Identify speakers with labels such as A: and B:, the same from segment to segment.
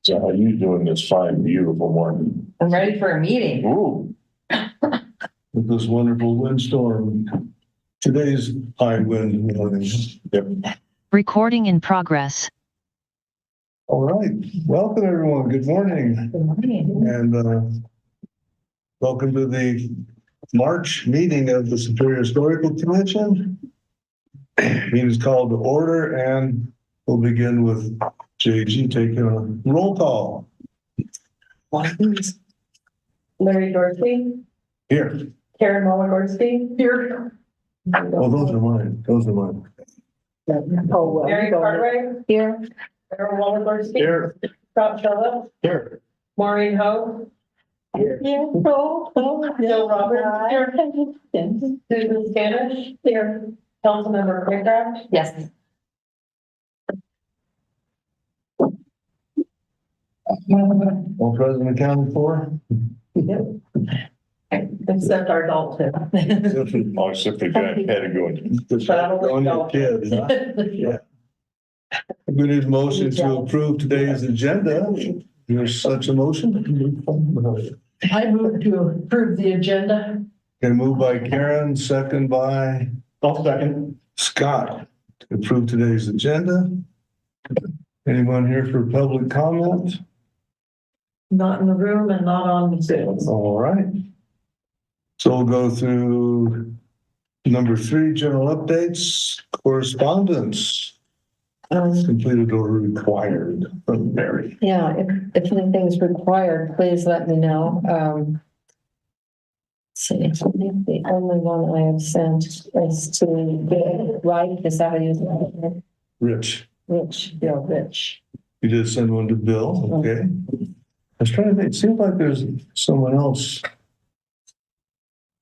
A: So how you doing this fine, beautiful morning?
B: I'm ready for a meeting.
A: Ooh,
C: With this wonderful windstorm. Today's high wind warnings.
A: yep.
D: Recording in progress.
C: All right, welcome everyone. Good morning.
B: Good morning.
C: And welcome to the March meeting of the Superior Historical Commission. Meeting is called to order, and we'll begin with JG taking a roll call.
B: Larry Dorsey,
C: Here.
B: Karen Muller-Dorsey. Here.
C: Oh, those are mine. Those are mine.
B: Mary Cartwright. Here. Karen Muller-Dorsey.
C: Here.
B: Scott Phillips.
C: Here.
B: Maureen Ho. Here. Bill Roberts. Here. Susan Spanish. Here. Councilmember Craycraft. Yes.
C: All present accounted for?
B: Except our adulthood.
A: Oh, except for Jack had to go in.
C: On your kids, huh? Yeah. We need a motion to approve today's agenda. There's such a motion.
B: I move to approve the agenda.
C: Okay, moved by Karen, second by
A: I'll second.
C: Scott to approve today's agenda. Anyone here for public comment?
B: Not in the room and not on the Zoom.
C: All right. So we'll go through number 3, general updates, correspondence, completed or required from Mary.
E: Yeah, if anything's required, please let me know. See, the only one I have sent is to, right, is that how you say it?
C: Rich,
E: Rich, Bill Rich.
C: you did send one to Bill, okay? I was trying to think, it seems like there's someone else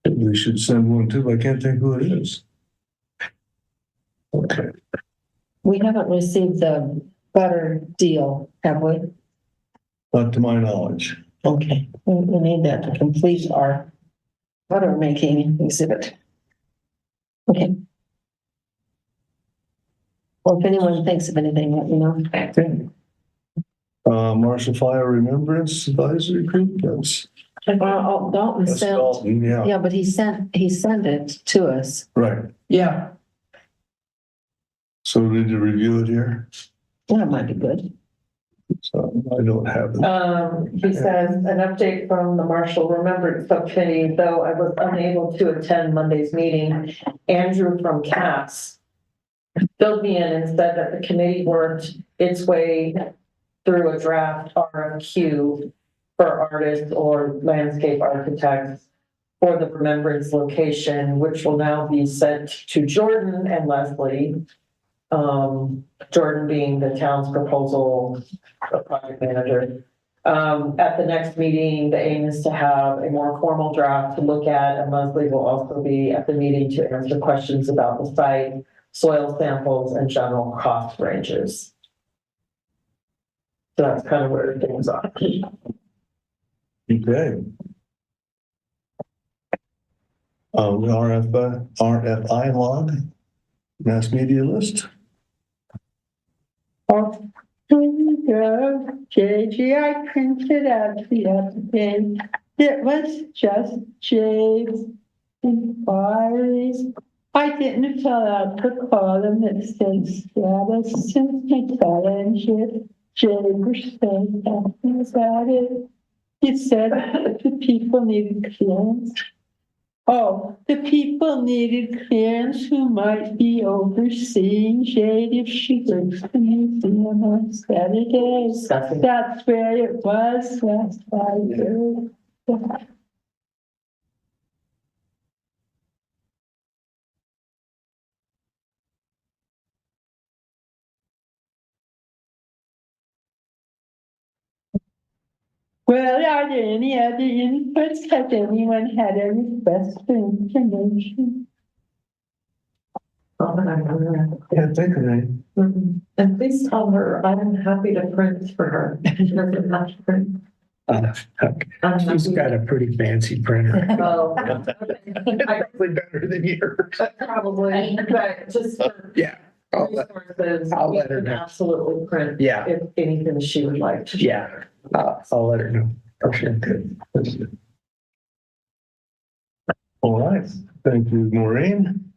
C: that we should send one to, but I can't think who it is. Okay,
E: We haven't received the butter deal, have we?
C: not to my knowledge.
E: Okay, we need that to complete our butter making exhibit. Okay. Well, if anyone thinks of anything, let me know.
C: Okay. Marshall Fire Remembrance Advisory Group, that's
E: Dalton sent,
C: Dalton, yeah,
E: yeah, but he sent it to us.
C: right.
E: Yeah.
C: So we need to review it here.
E: That might be good.
C: So I don't have it.
B: He says, an update from the Marshall Remembrance Subcommittee, though I was unable to attend Monday's meeting. Andrew from CAPS filled me in and said that the committee worked its way through a draft RFQ for artists or landscape architects for the Remembrance location, which will now be sent to Jordan and Leslie. Jordan being the town's proposal project manager. At the next meeting, the aim is to have a more formal draft to look at, and Leslie will also be at the meeting to answer questions about the site, soil samples, and general cost ranges. So that's kind of where things are.
C: Okay. RFI log, mass media list.
F: JG, I printed out the other day. It was just Jay's inquiries. I didn't fill out the column that says status since my challenge. Jay was saying something about it. He said the people needed clearance. Oh, the people needed clearance who might be overseeing Jade if she goes to the museum on Saturday. That's where it was last Friday. Well, are there any other inputs? Has anyone had a request for information?
C: Can't think of any.
B: And please tell her I'm happy to print for her. She doesn't have to print. I'm
G: She's
B: happy.
G: got a pretty fancy printer.
B: Oh,
G: Probably better than yours.
B: probably, but just for
G: Yeah.
B: resources,
G: I'll
B: we
G: let her
B: can
G: know.
B: absolutely print.
G: Yeah.
B: If anything she would like to.
G: Yeah, I'll let her know. For sure.
C: All right, thank you, Maureen.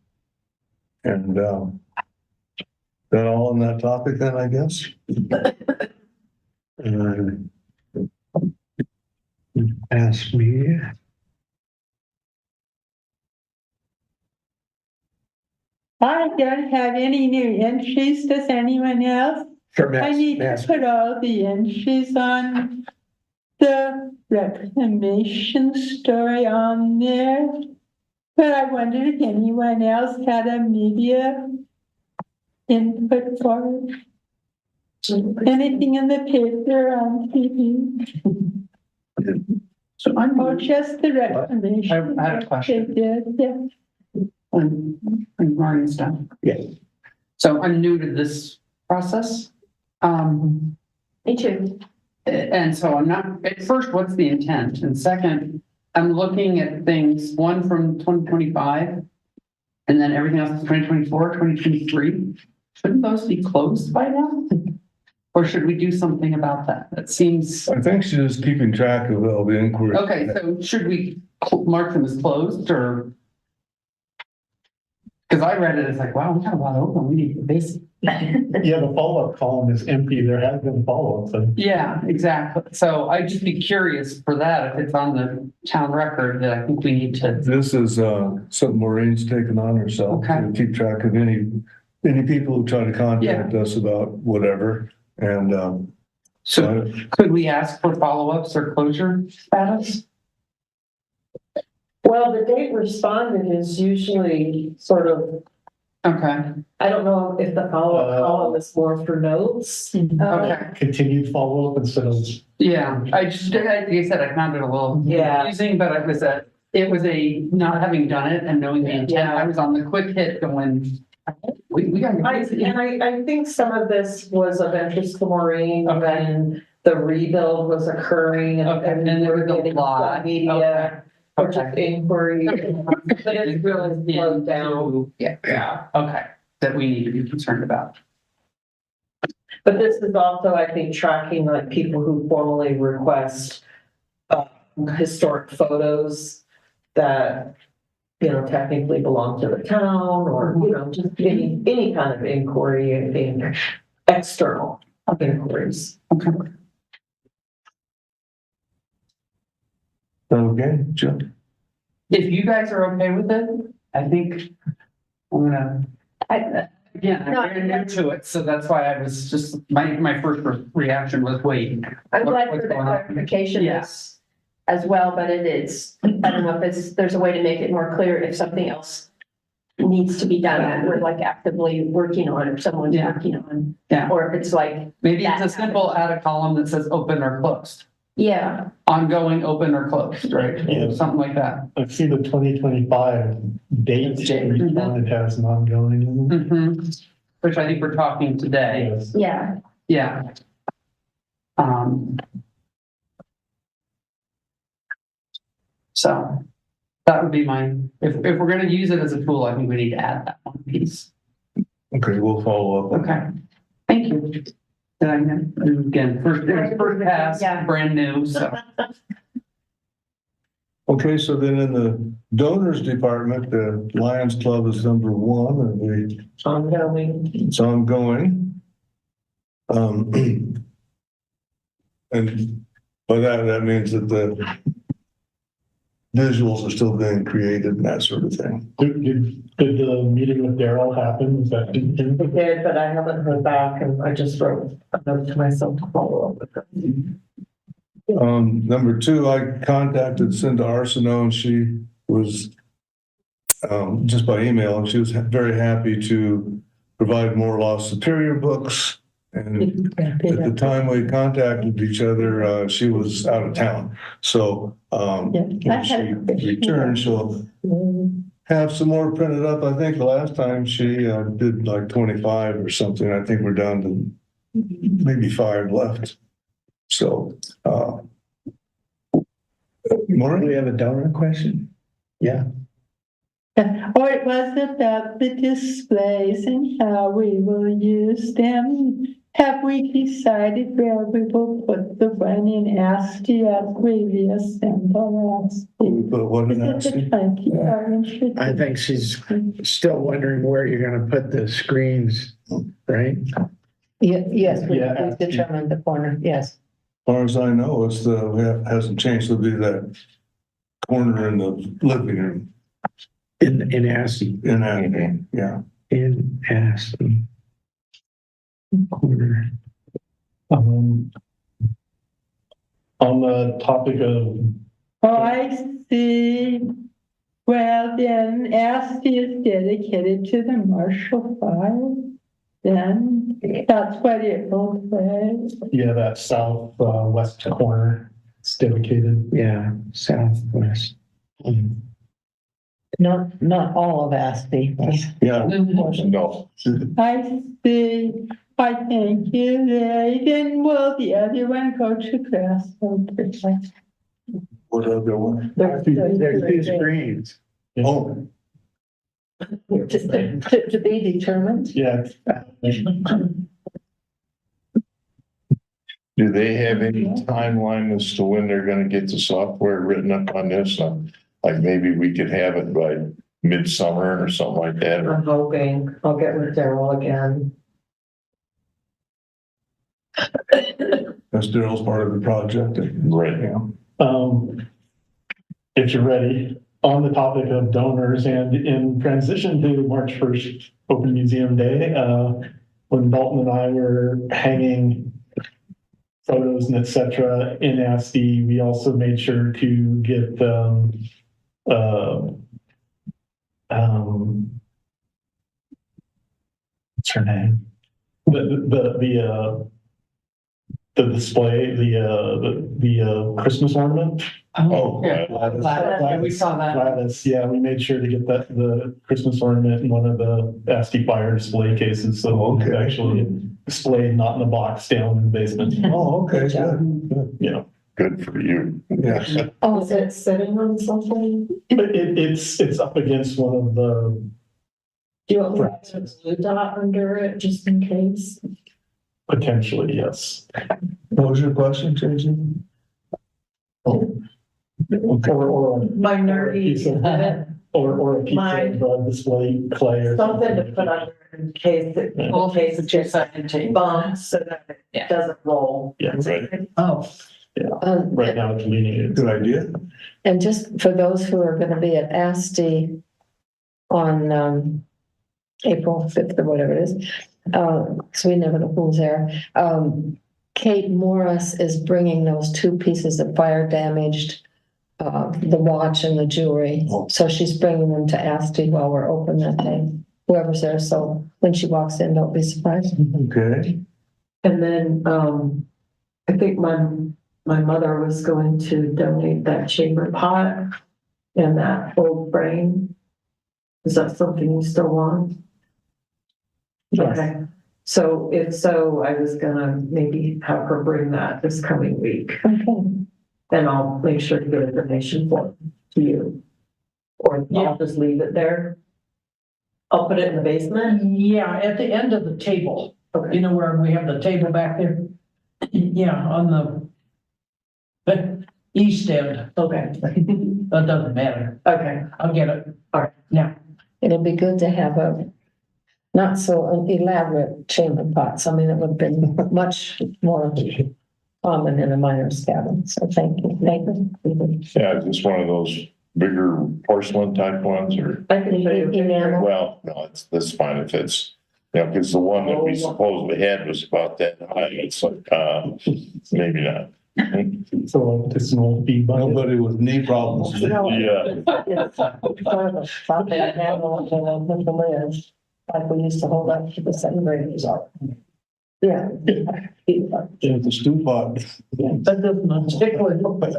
C: And, that all on that topic then, I guess? Ask me.
F: I don't have any new entries. Does anyone else?
G: Sure,
F: I need to
G: Mass.
F: put all the entries on the reclamation story on there. But I wondered if anyone else had a media input for it. Anything in the paper, on TV,
H: So I'm,
F: or just the reclamation?
H: I had a question.
F: They did, yeah.
H: I'm Maureen's done.
G: Yes.
H: So I'm new to this process.
E: Me too.
H: And so I'm not, at first, what's the intent? And second, I'm looking at things, one from 2025, and then everything else is 2024, 2023. Shouldn't those be closed by now? Or should we do something about that? That seems,
C: I think she's just keeping track of all the inquiries.
H: okay, so should we mark them as closed or? Because I read it as like, wow, we got a lot open, we need to basic.
I: Yeah, the follow-up column is empty. There has been follow-up, so.
H: Yeah, exactly. So I'd just be curious for that, if it's on the town record, that I think we need to.
C: This is, something Maureen's taken on herself to
H: Okay.
C: keep track of any people who try to contact us about whatever. And,
H: So could we ask for follow-ups or closure status?
B: Well, the date responded is usually sort of,
H: Okay,
B: I don't know if the follow-up column is more for notes.
H: okay.
I: Continued follow-up instead of.
H: Yeah, I just, like I said, I found it a little
B: Yeah.
H: confusing, but it was a, not having done it and knowing the intent,
B: Yeah.
H: I was on the quick hit going, we gotta get busy.
B: I think some of this was of interest to Maureen
H: Okay.
B: when the rebuild was occurring
H: Okay, and there
B: we're
H: was a
B: getting
H: lot.
B: some media, or just
H: Okay.
B: inquiry, but it's really slowed down.
H: Yeah, okay, that we need to be concerned about.
B: But this is also, I think, tracking like people who formally request historic photos that, you know, technically belong to the town or, you know, just any kind of inquiry, I think, external inquiries.
H: Okay.
C: okay, Joe.
H: If you guys are okay with it, I think I'm gonna, again, I'm very new to it, so that's why I was just, my first reaction was, wait.
J: I'm glad
H: what's
J: for the
H: going on?
J: clarification
H: Yeah.
J: as well, but it is, I don't know if there's a way to make it more clear if something else needs to be done that we're like actively working on or someone's
H: Yeah.
J: working on.
H: Yeah.
J: Or if it's like,
H: Maybe it's a
J: that
H: simple add a column that says open or closed,
J: yeah,
H: ongoing, open or closed, right?
I: Yeah.
H: Something like that.
I: I see the 2025 date responded has an ongoing.
H: Which I think we're talking today.
I: Yes.
J: yeah.
H: Yeah. So that would be my, if we're gonna use it as a tool, I think we need to add that one piece.
C: Okay, we'll follow up.
H: Okay, thank you. Did I, again, first pass,
J: Yeah.
H: brand new, so.
C: Okay, so then in the donors department, the Lions Club is number one, and
B: Ongoing.
C: it's ongoing. And by that means that the visuals are still being created and that sort of thing.
I: Did the meeting with Daryl happen? Is that?
B: It did, but I haven't heard back and I just wrote a note to myself to follow up with them.
C: Number two, I contacted Cinda Arsenault and she was just by email, and she was very happy to provide more Law Superior books. And at the time we contacted each other, she was out of town. So when she returned, she'll have some more printed up. I think the last time she did like 25 or something. I think we're down to maybe 5 left. So,
G: Do we have a donor question? Yeah.
F: Or it was about the displays and how we will use them. Have we decided where we will put the one in Asti as we reassemble Asti?
C: We put one in
F: Is it
C: that.
F: the 20th?
G: I think she's still wondering where you're gonna put the screens, right?
E: Yes,
I: Yeah.
E: we've determined the corner, yes.
C: As far as I know, hasn't changed. It'll be that corner in the living room
G: In ASCII,
C: in that, yeah.
G: in ASCII. Corner.
I: On the topic of,
F: Oh, I see. Well, then Asti is dedicated to the Marshall Fire. Then that's what it will say.
I: yeah, that southwest corner, it's dedicated.
G: Yeah, southwest.
E: Not all of Asti.
C: Yeah,
A: No,
F: I see. I thank you, Ray. Then will the other one go to Grasshopper?
C: what other one?
G: There's two screens.
C: Oh,
E: To be determined.
I: Yeah.
A: do they have any timeline as to when they're gonna get the software written up on this? Like maybe we could have it by midsummer or something like that, or
B: I'm hoping. I'll get with Daryl again.
C: that's Daryl's part of the project.
A: right
C: Yeah.
A: now.
I: If you're ready, on the topic of donors and in transition to March 1st, Open Museum Day, when Dalton and I were hanging photos and et cetera in ASCII, we also made sure to get, what's her name? The display, the Christmas ornament.
A: Oh,
H: Yeah.
C: Gladys.
H: Yeah, we saw that.
I: Gladys, yeah, we made sure to get the Christmas ornament in one of the ASCII fire display cases, so it's
C: Okay.
I: actually displayed, not in a box down in the basement.
C: Oh, okay, good.
I: Yeah,
A: good for you.
C: Yes.
B: Oh, is it sitting on something?
I: but it's up against one of the,
B: Do you want me to put a blue dot under it just in case?
I: potentially, yes.
C: What was your question, Tracy? Oh. Okay.
I: Or
B: My nerdy,
I: piece of- or a piece
B: My-
I: of display clay or
B: something to put under in case it, in case it gets bumps so that it
J: Yeah.
B: doesn't roll.
I: Yeah,
A: Right.
J: Oh,
I: right now it's leaning.
C: Good idea.
E: And just for those who are gonna be at ASTI on April 5th or whatever it is, so we never know who's there. Kate Morris is bringing those two pieces of fire damaged, the watch and the jewelry. So she's bringing them to ASTI while we're open that day, whoever's there. So when she walks in, don't be surprised.
C: Okay.
B: And then, I think my mother was going to donate that chamber pot and that old frame. Is that something you still want?
E: Yes.
B: Okay, so if so, I was gonna maybe have her bring that this coming week,
E: Okay.
B: and I'll make sure to get information for to you. Or I'll just leave it there. I'll put it in the basement.
K: Yeah, at the end of the table,
B: Okay.
K: you know where we have the table back there? Yeah, on the east end,
B: Okay,
K: that doesn't matter,
B: okay,
K: I'll get it.
B: All right.
K: Now,
E: It'll be good to have a not so elaborate chamber pots. I mean, it would have been much more common in a miner's cabin. So thank you, Nathan.
A: Yeah, is this one of those bigger porcelain type ones or,
B: I can show you.
E: Enamel.
A: well, no, that's fine if it's, you know, because the one that we supposedly had was about that high. It's like, maybe not.
I: So it's an old feed bucket.
C: Nobody with knee problems.
A: Yeah.
E: It's sort of a something that handle the lids, like we used to hold up to the second graders. Yeah.
C: Yeah, the stew pot.
K: that doesn't particularly look like.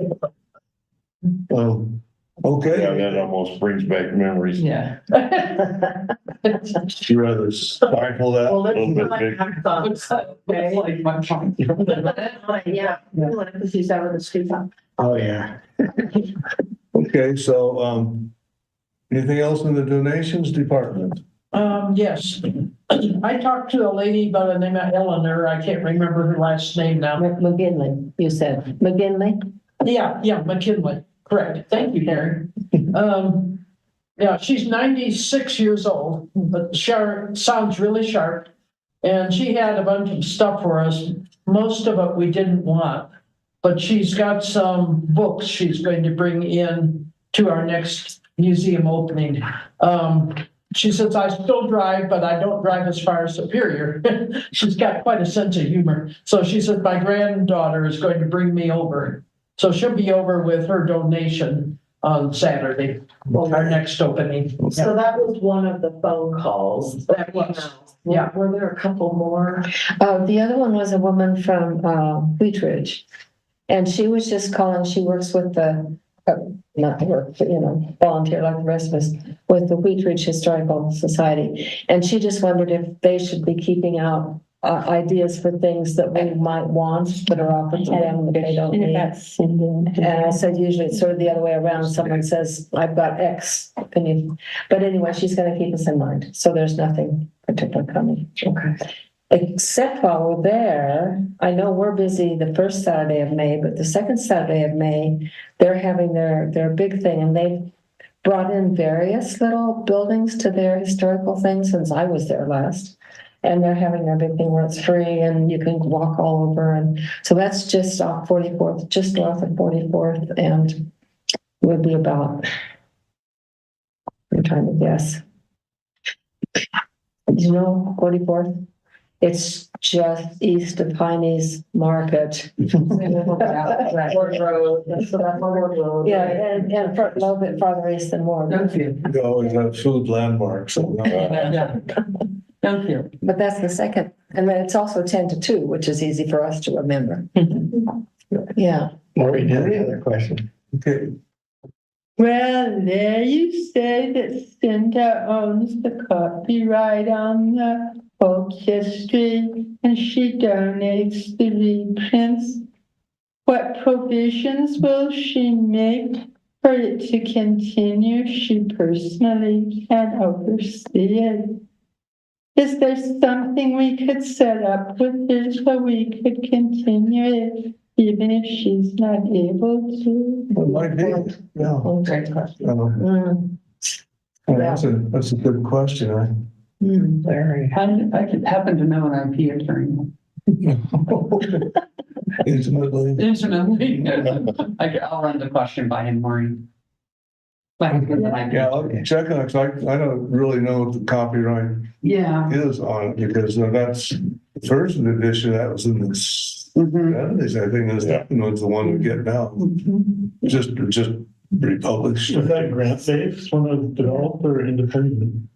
C: Okay.
A: Yeah, that almost brings back memories.
K: Yeah.
C: You rather stifle that?
B: Well,
A: Little bit
B: let's
A: big.
B: have some,
H: Looks
B: okay?
H: like my trunk.
B: Yeah, because he's out of the street.
G: Oh, yeah.
C: Okay, so, Anything else in the donations department?
K: Yes. I talked to a lady by the name of Eleanor. I can't remember her last name now.
E: McGinley, you said. McGinley?
K: Yeah, McKinley. Correct. Thank you, Karen. Yeah, she's 96 years old, but sharp, sounds really sharp. And she had a bunch of stuff for us. Most of it we didn't want, but she's got some books she's going to bring in to our next museum opening. She says, I still drive, but I don't drive as far as Superior. She's got quite a sense of humor. So she said, my granddaughter is going to bring me over. So she'll be over with her donation on Saturday, our next opening.
B: So that was one of the phone calls.
K: That was, yeah.
B: Were there a couple more?
E: The other one was a woman from Wheat Ridge. And she was just calling, she works with the, not work, but volunteer like the rest of us, with the Wheat Ridge Historical Society. And she just wondered if they should be keeping out ideas for things that we might want that are offered to them that they don't need. And I said, usually it's sort of the other way around. Someone says, I've got X opinion. But anyway, she's going to keep us in mind. So there's nothing particular coming.
B: Okay.
E: Except while we're there, I know we're busy the first Saturday of May, but the second Saturday of May, they're having their big thing, and they've brought in various little buildings to their historical things since I was there last. And they're having their big thing where it's free and you can walk all over. And so that's just off 44th, just north of 44th, and would be about, I'm trying to guess. Do you know 44th? It's just east of Piney's Market.
B: Ward Road, that's the Ward Road.
E: Yeah, and a little bit farther east than Ward.
C: You always have food landmarks.
H: Thank you.
E: But that's the second, and then it's also 10 to 2, which is easy for us to remember. Yeah.
G: Maureen had another question.
C: Okay.
F: Well, there you say that Cinda owns the copyright on the folk history and she donates the reprints. What provisions will she make for it to continue? She personally can't oversee it. Is there something we could set up with her so we could continue it, even if she's not able to?
C: Well, might be, yeah.
B: Great question.
C: That's a good question, right?
H: Larry, I could happen to know an IP attorney.
C: Intimately.
H: I'll run the question by him, Maureen.
C: Yeah, I'll check on it, 'cause I don't really know what the copyright is on it, because that's the first edition, that was in the 70s, I think, is that was the one we get now. Just republished.
I: Was that grant based, one of developed or independent?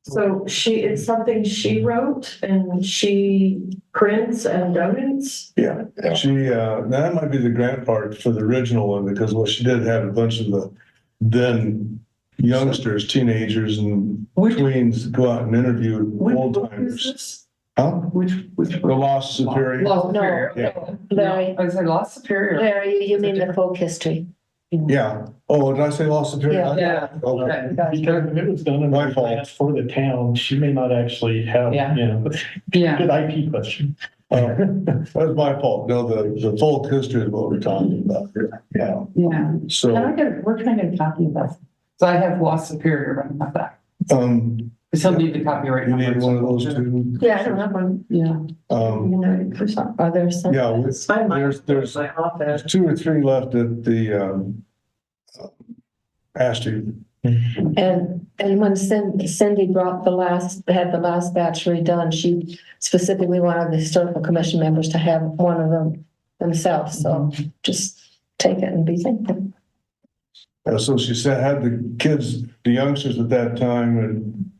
B: So it's something she wrote and she prints and donates?
C: Yeah, that might be the grant part for the original one, because what she did had a bunch of the then youngsters, teenagers and tweens go out and interview old timers. Huh?
H: Which
C: The Lost Superior.
E: Larry,
H: I said Lost Superior.
E: Larry, you mean the folk history?
C: Yeah. Oh, did I say Lost Superior?
H: Yeah.
C: Okay.
I: Because if it was done in
C: My fault.
I: advance for the town, she may not actually have, good IP question.
C: That was my fault. No, the folk history is what we're talking about here. Yeah.
H: Yeah.
C: So,
H: We're trying to get a copy of that. So I have Lost Superior, but I'm not that. Because he'll need the copyright.
C: you need
H: number,
C: one of
H: so-
C: those two.
E: Yeah, I don't have one.
H: Yeah.
E: For some, are there some?
C: Yeah,
B: I might
C: there's
B: my office.
C: 2 or 3 left at the Astor.
E: And when Cindy brought had the last batch redone, she specifically wanted the historical commission members to have one of them themselves. So just take it and be thankful.
C: So she had the kids, the youngsters at that time, and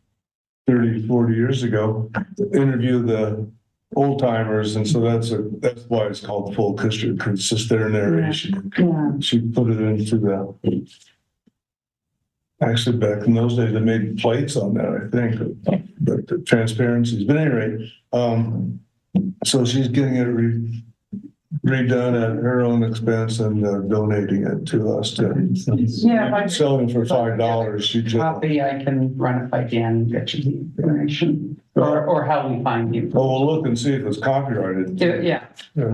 C: 30, 40 years ago, interview the old timers. And so that's why it's called folk history, because it's just their narration.
H: Yeah.
C: She put it into actually back in those days, they made plates on that, I think, but the transparencies, but anyway, so she's getting it redone at her own expense and donating it to us to
H: Yeah, if I
C: selling for $5. She just,
H: copy, I can run it by Dan and get you the information, or how we find you.
C: oh, we'll look and see if it's copyrighted.
H: Yeah,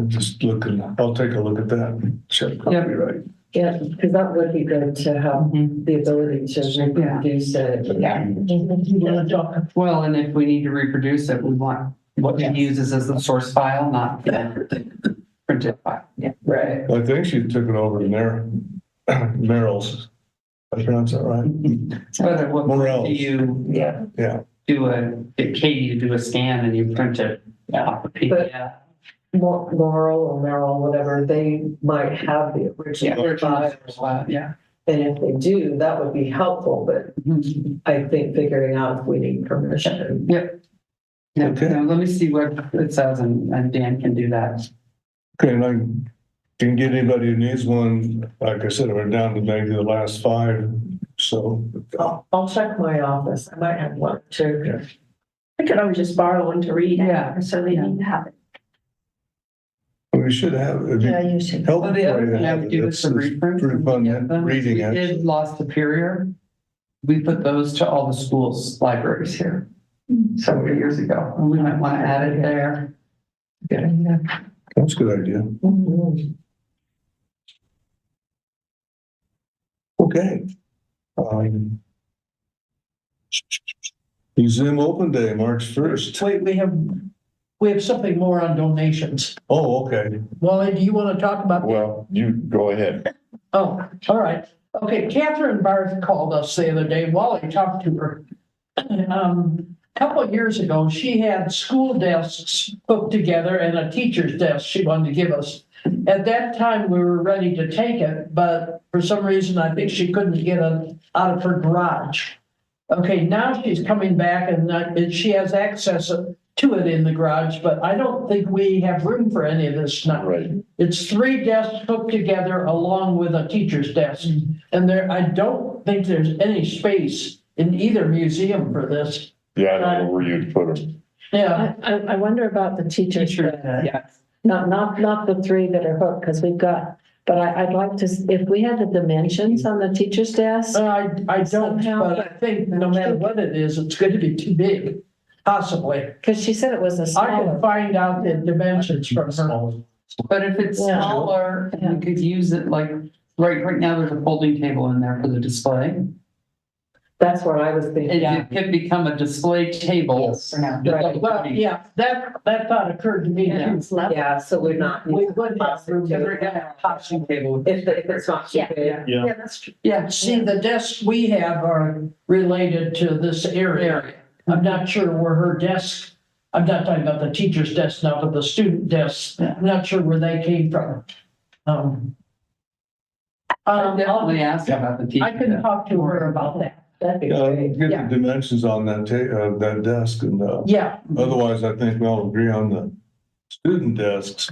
C: Just looking, I'll take a look at that. Check copyright.
B: Yeah, because that would be good to have
H: Mhm.
B: the ability to reproduce it.
H: yeah.
K: You wanna talk?
H: Well, and if we need to reproduce it, we want what it uses as the source file, not the printed file. Yeah.
B: Right.
C: I think she took it over to Merrill's. I pronounce that right?
H: But at what point
C: Morels.
H: do you
B: Yeah.
H: get Katie to do a scan and you print it off the PDF?
B: Laurel or Merrill, whatever, they might have the original file.
H: Yeah.
B: And if they do, that would be helpful, but I think figuring out if we need permission.
H: Yep. Yeah,
C: Okay.
H: no, let me see what it says and Dan can do that.
C: Okay, and I can get anybody who needs one. Like I said, we're down to maybe the last 5. So,
B: I'll check my office. I might have one too.
J: I could always just borrow one to read.
H: Yeah.
J: So they need to have it.
C: we should have, it'd be
E: Yeah, you should.
C: helpful.
H: Well, the other
C: for you to
H: thing I
C: have
H: would
C: it.
H: do is
C: It's
H: some reprints.
C: pretty fun
H: Get them.
C: reading
H: We
C: it.
H: did Lost Superior. We put those to all the schools' libraries here several years ago, and we might want to add it there.
C: That's a good idea. Okay. Museum Open Day, March 1st.
K: Wait, we have something more on donations.
C: Oh, okay.
K: Wally, do you want to talk about?
A: Well, you go ahead.
K: Oh, all right. Okay, Catherine Barth called us the other day. Wally talked to her. Couple of years ago, she had school desks put together and a teacher's desk she wanted to give us. At that time, we were ready to take it, but for some reason, I think she couldn't get it out of her garage. Okay, now she's coming back and she has access to it in the garage, but I don't think we have room for any of this now.
A: Right.
K: It's 3 desks put together along with a teacher's desk. And I don't think there's any space in either museum for this.
A: Yeah, I don't know where you'd put them.
K: Yeah,
E: I wonder about the teachers.
H: Yeah.
E: Not the 3 that are hooked, because we've got, but I'd like to, if we had the dimensions on the teacher's desk.
K: I don't,
E: Somehow,
K: but I think no matter what it is, it's going to be too big, possibly.
E: Because she said it was a
K: I can
E: smaller.
K: find out the dimensions from her.
H: But if it's
E: Yeah.
H: smaller, we could use it like, right now, there's a folding table in there for the display.
B: That's what I was thinking.
H: It could become a display table for now.
B: Right.
K: Well, yeah, that thought occurred to me too.
B: Yeah, so we're not.
K: We would have room
B: Yeah.
K: for a housing table.
B: If it's not too big.
K: Yeah,
J: that's true.
K: Yeah, see, the desks we have are related to this area. I'm not sure where her desk, I'm not talking about the teacher's desk now, but the student desks. I'm not sure where they came from.
H: I'll definitely ask about the teacher.
K: I can talk to her about that.
B: That'd be great.
C: Get
K: Yeah.
C: the dimensions on that that desk and,
K: Yeah,
C: otherwise I think we all agree on the student desks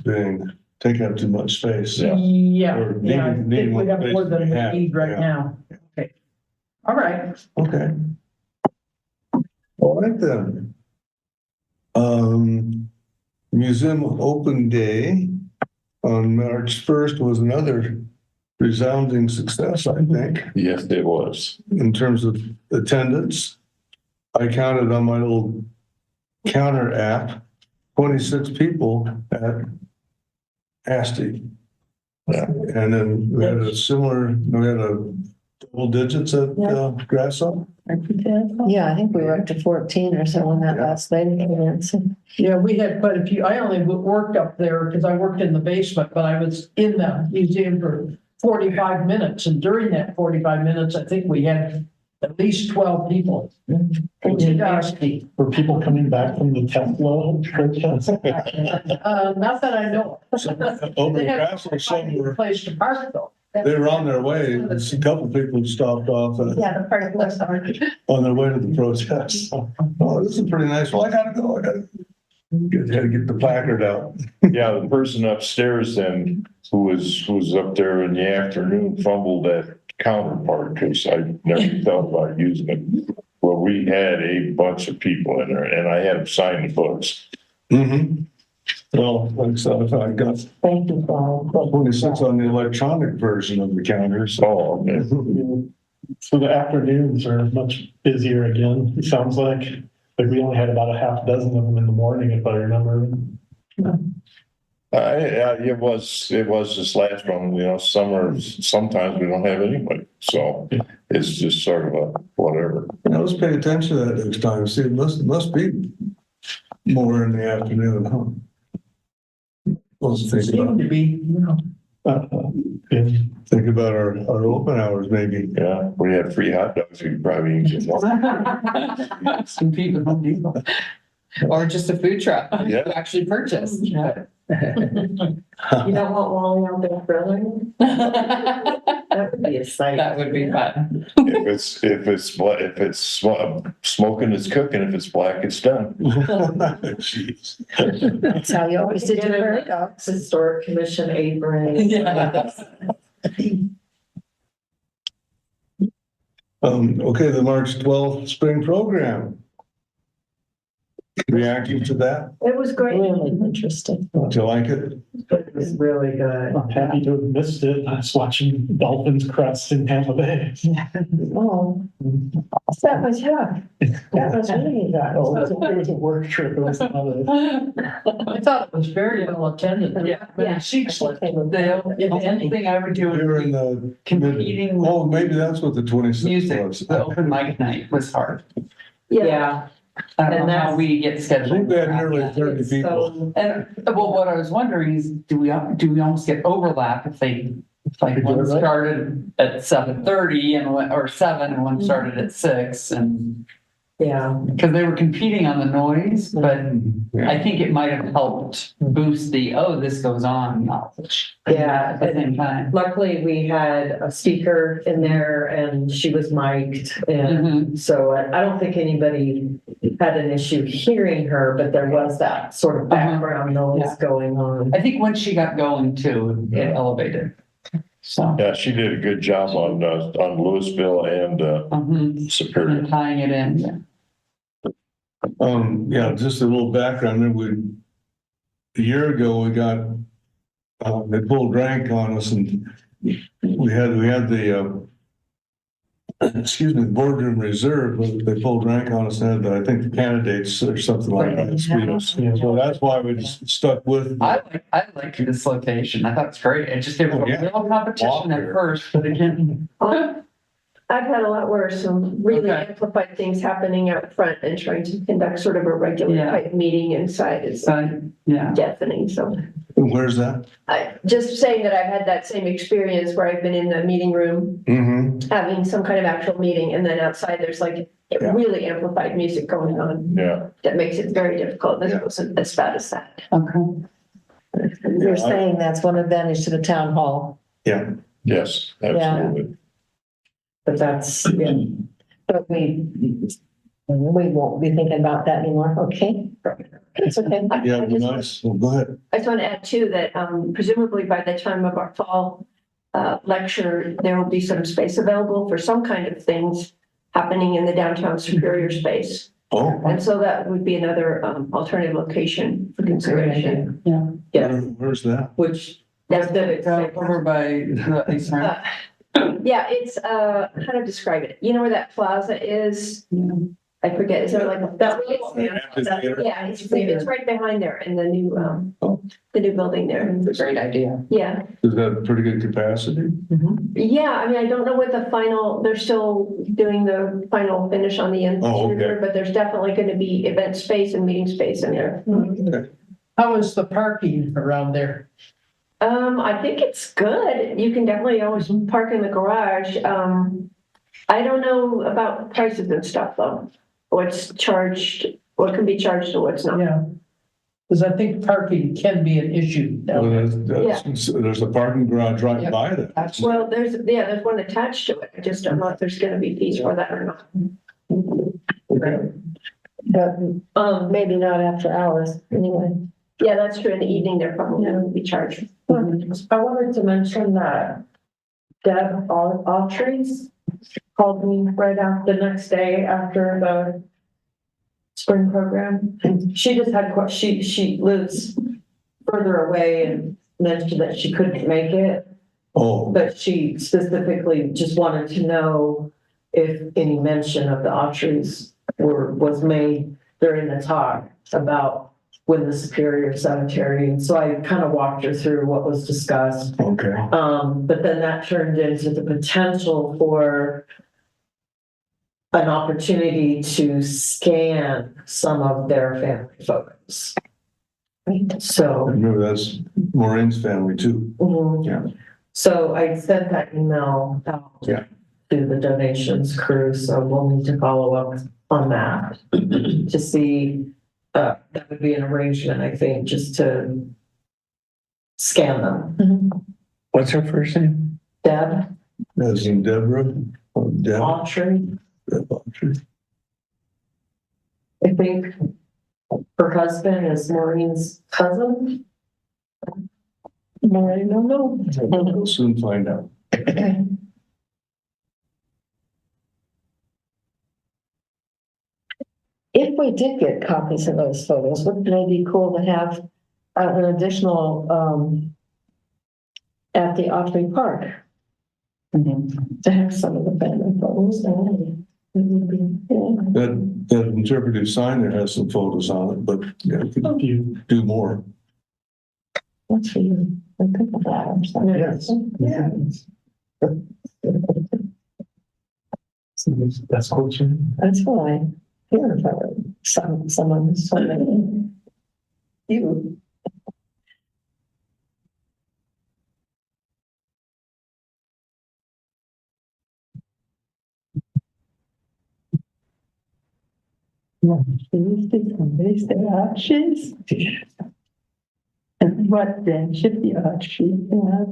C: taking up too much space.
A: Yeah.
K: yeah,
C: Or
K: yeah. I
C: needing
K: think we
C: more
K: have
C: space
K: more
C: than
K: than
C: we
K: we
C: have,
K: need right
C: yeah.
K: now. Okay. All right.
C: Okay. All right then. Museum Open Day on March 1st was another resounding success, I think,
A: Yes, it was.
C: in terms of attendance. I counted on my little counter app, 26 people at ASTI.
A: Yeah.
C: And then we had a double digits at Grasso.
E: Yeah, I think we were up to 14 or so when that last lady came in. So,
K: Yeah, we had quite a few. I only worked up there because I worked in the basement, but I was in the museum for 45 minutes. And during that 45 minutes, I think we had at least 12 people. In ASTI.
I: Were people coming back from the Tesla protest?
K: Not that I know.
C: Over
K: They
C: at
K: had
C: Grasso,
K: to find a
C: somewhere,
K: place to park though.
C: they were on their way. A couple people stopped off
J: Yeah, the part of the
C: on their way to the protest. Oh, this is pretty nice. Well, I gotta go. Had to get the placard out.
A: Yeah, the person upstairs then, who was up there in the afternoon fumbled that counterpart because I never thought about using it. Well, we had a bunch of people in there and I had them sign the books.
C: Mm-hmm. Well, like, so I got
E: Thank you, Bob.
C: 26 on the electronic version of the calendar, so.
A: Oh, okay.
I: So the afternoons are much busier again, it sounds like. Like we only had about a half dozen of them in the morning, if I remember.
A: It was this last one, sometimes we don't have anybody, so it's just sort of a whatever.
C: Let's pay attention to that next time. See, it must be more in the afternoon, huh? Let's think
K: Seem
C: about,
K: to be,
I: And
C: think about our open hours, maybe.
A: Yeah, we had free hot dogs, we could probably get one.
H: Some people don't do that. Or just a food truck.
A: Yeah.
H: Actually purchased.
B: You don't want Wally out there grilling? That would be a sight.
H: That would be fun.
A: If it's smoking, it's cooking. If it's black, it's done.
C: Jeez.
E: That's how you always did your bird
B: It's
E: dogs.
B: Historic Commission apron.
C: Okay, the March 12th spring program. Reacting to that?
E: It was great. Really interesting.
C: Do you like it?
B: It was really good.
I: I'm happy to have missed it. I was watching Dolphins crest in Tampa Bay.
E: Oh, that was, yeah, that was really good.
I: It was a work trip. It was another.
K: I thought it was very well attended.
H: Yeah.
K: Many seats left.
H: The only thing I would do
C: We were in
H: would be
C: the.
H: competing with
C: Oh, maybe that's what the 26th
H: music.
C: was.
H: The open mic night was hard.
B: Yeah.
H: I don't
B: And
H: know how
B: that's-
H: we get
C: I
H: scheduled.
C: think we had
H: around
C: nearly
H: that.
C: 30
B: It's
C: people.
B: so-
H: And, well, what I was wondering is, do we almost get overlap if like
I: Could do
H: one
I: it right.
H: started at 7:30 or 7 and one started at 6 and,
B: Yeah.
H: because they were competing on the noise, but I think it might have helped boost this goes on knowledge.
B: Yeah.
H: At the same time.
B: Luckily, we had a speaker in there and she was mic'd. And
H: Mhm.
B: so I don't think anybody had an issue hearing her, but there was that sort of background noise
H: Yeah.
B: going on.
H: I think once she got going too, it elevated. So,
A: Yeah, she did a good job on Louisville and Superior.
H: and tying it in, yeah.
C: Yeah, just a little background, a year ago, we got, they pulled rank on us and we had the, boardroom reserve, but they pulled rank on us and had, I think, the candidates or something like that. So that's why we just stuck with.
H: I like this location. I thought it's great. It just gave us a
C: Yeah.
H: little competition at first, but again,
J: I've had a lot worse, some really
H: Okay.
J: amplified things happening out front and trying to conduct sort of a regular
H: Yeah.
J: type meeting inside is
H: so, yeah.
J: deafening, so.
C: Where's that?
J: I, just saying that I've had that same experience where I've been in the meeting room,
C: Mm-hmm.
J: having some kind of actual meeting, and then outside there's like
C: Yeah.
J: really amplified music going on.
A: Yeah,
J: That makes it very difficult. This
C: Yeah.
J: wasn't as bad as that.
H: Okay.
E: You're saying that's one advantage to the town hall.
C: Yeah.
A: yes, absolutely.
B: But that's, yeah.
E: But we won't be thinking about that anymore, okay? It's okay.
C: Yeah,
J: I
C: it'd be
J: just-
C: nice. Well, go ahead.
J: I just want to add too, that presumably by the time of our fall lecture, there will be some space available for some kind of things happening in the downtown Superior space.
C: Oh,
J: And so that would be another alternative location for consideration.
B: Yeah,
C: where's that?
B: which,
J: That's
H: Over by the ice rink.
J: yeah, it's, how to describe it? You know where that plaza is? I forget, is there like a, yeah, it's right behind there in the new building there.
H: It's a great idea.
J: Yeah.
C: Is that pretty good capacity?
J: Yeah, I mean, I don't know what they're still doing the final finish on the
C: Oh,
J: interior,
C: okay.
J: but there's definitely going to be event space and meeting space in there.
K: How is the parking around there?
J: I think it's good. You can definitely always park in the garage. I don't know about prices and stuff though. What's charged, what can be charged and what's not.
K: Yeah. Because I think parking can be an issue.
C: Well, there's a parking garage right
K: Yeah.
C: by that.
J: Well, there's one attached to it. I just don't know if there's going to be fees for that or not.
E: But maybe not after hours, anyway.
J: Yeah, that's true. In the evening, there probably will be charged.
B: I wanted to mention that Deb Autry's called me right after, the next day after the spring program. And she just had, she lives further away and mentioned that she couldn't make it.
C: Oh,
B: But she specifically just wanted to know if any mention of the Autry's was made during the talk about with the Superior Cemetery. And so I kind of walked her through what was discussed.
C: okay.
B: But then that turned into the potential for an opportunity to scan some of their family photos. So.
C: Remember, that's Maureen's family too.
B: Mhm.
C: Yeah.
B: So I sent that email out
C: Yeah.
B: to the donations crew, so we'll need to follow up on that to see, that would be an arrangement, I think, just to scan them.
G: What's her first name?
B: Deb,
C: As in Deborah, or Deb.
B: Autry,
C: Deb Autry.
B: I think her husband is Maureen's cousin. Maureen, no.
C: We'll soon find out.
E: If we did get copies of those photos, wouldn't it be cool to have an additional, at the Autry Park? To have some of the family photos, and it would be, yeah.
C: That interpretive sign there has some photos on it, but yeah, we could do more.
E: That's for you. I think of that or something.
I: Yes.
E: Yeah.
I: That's coaching.
E: That's what I hear about someone, so many. You.
F: Somebody's their arches. And what then should the arches have?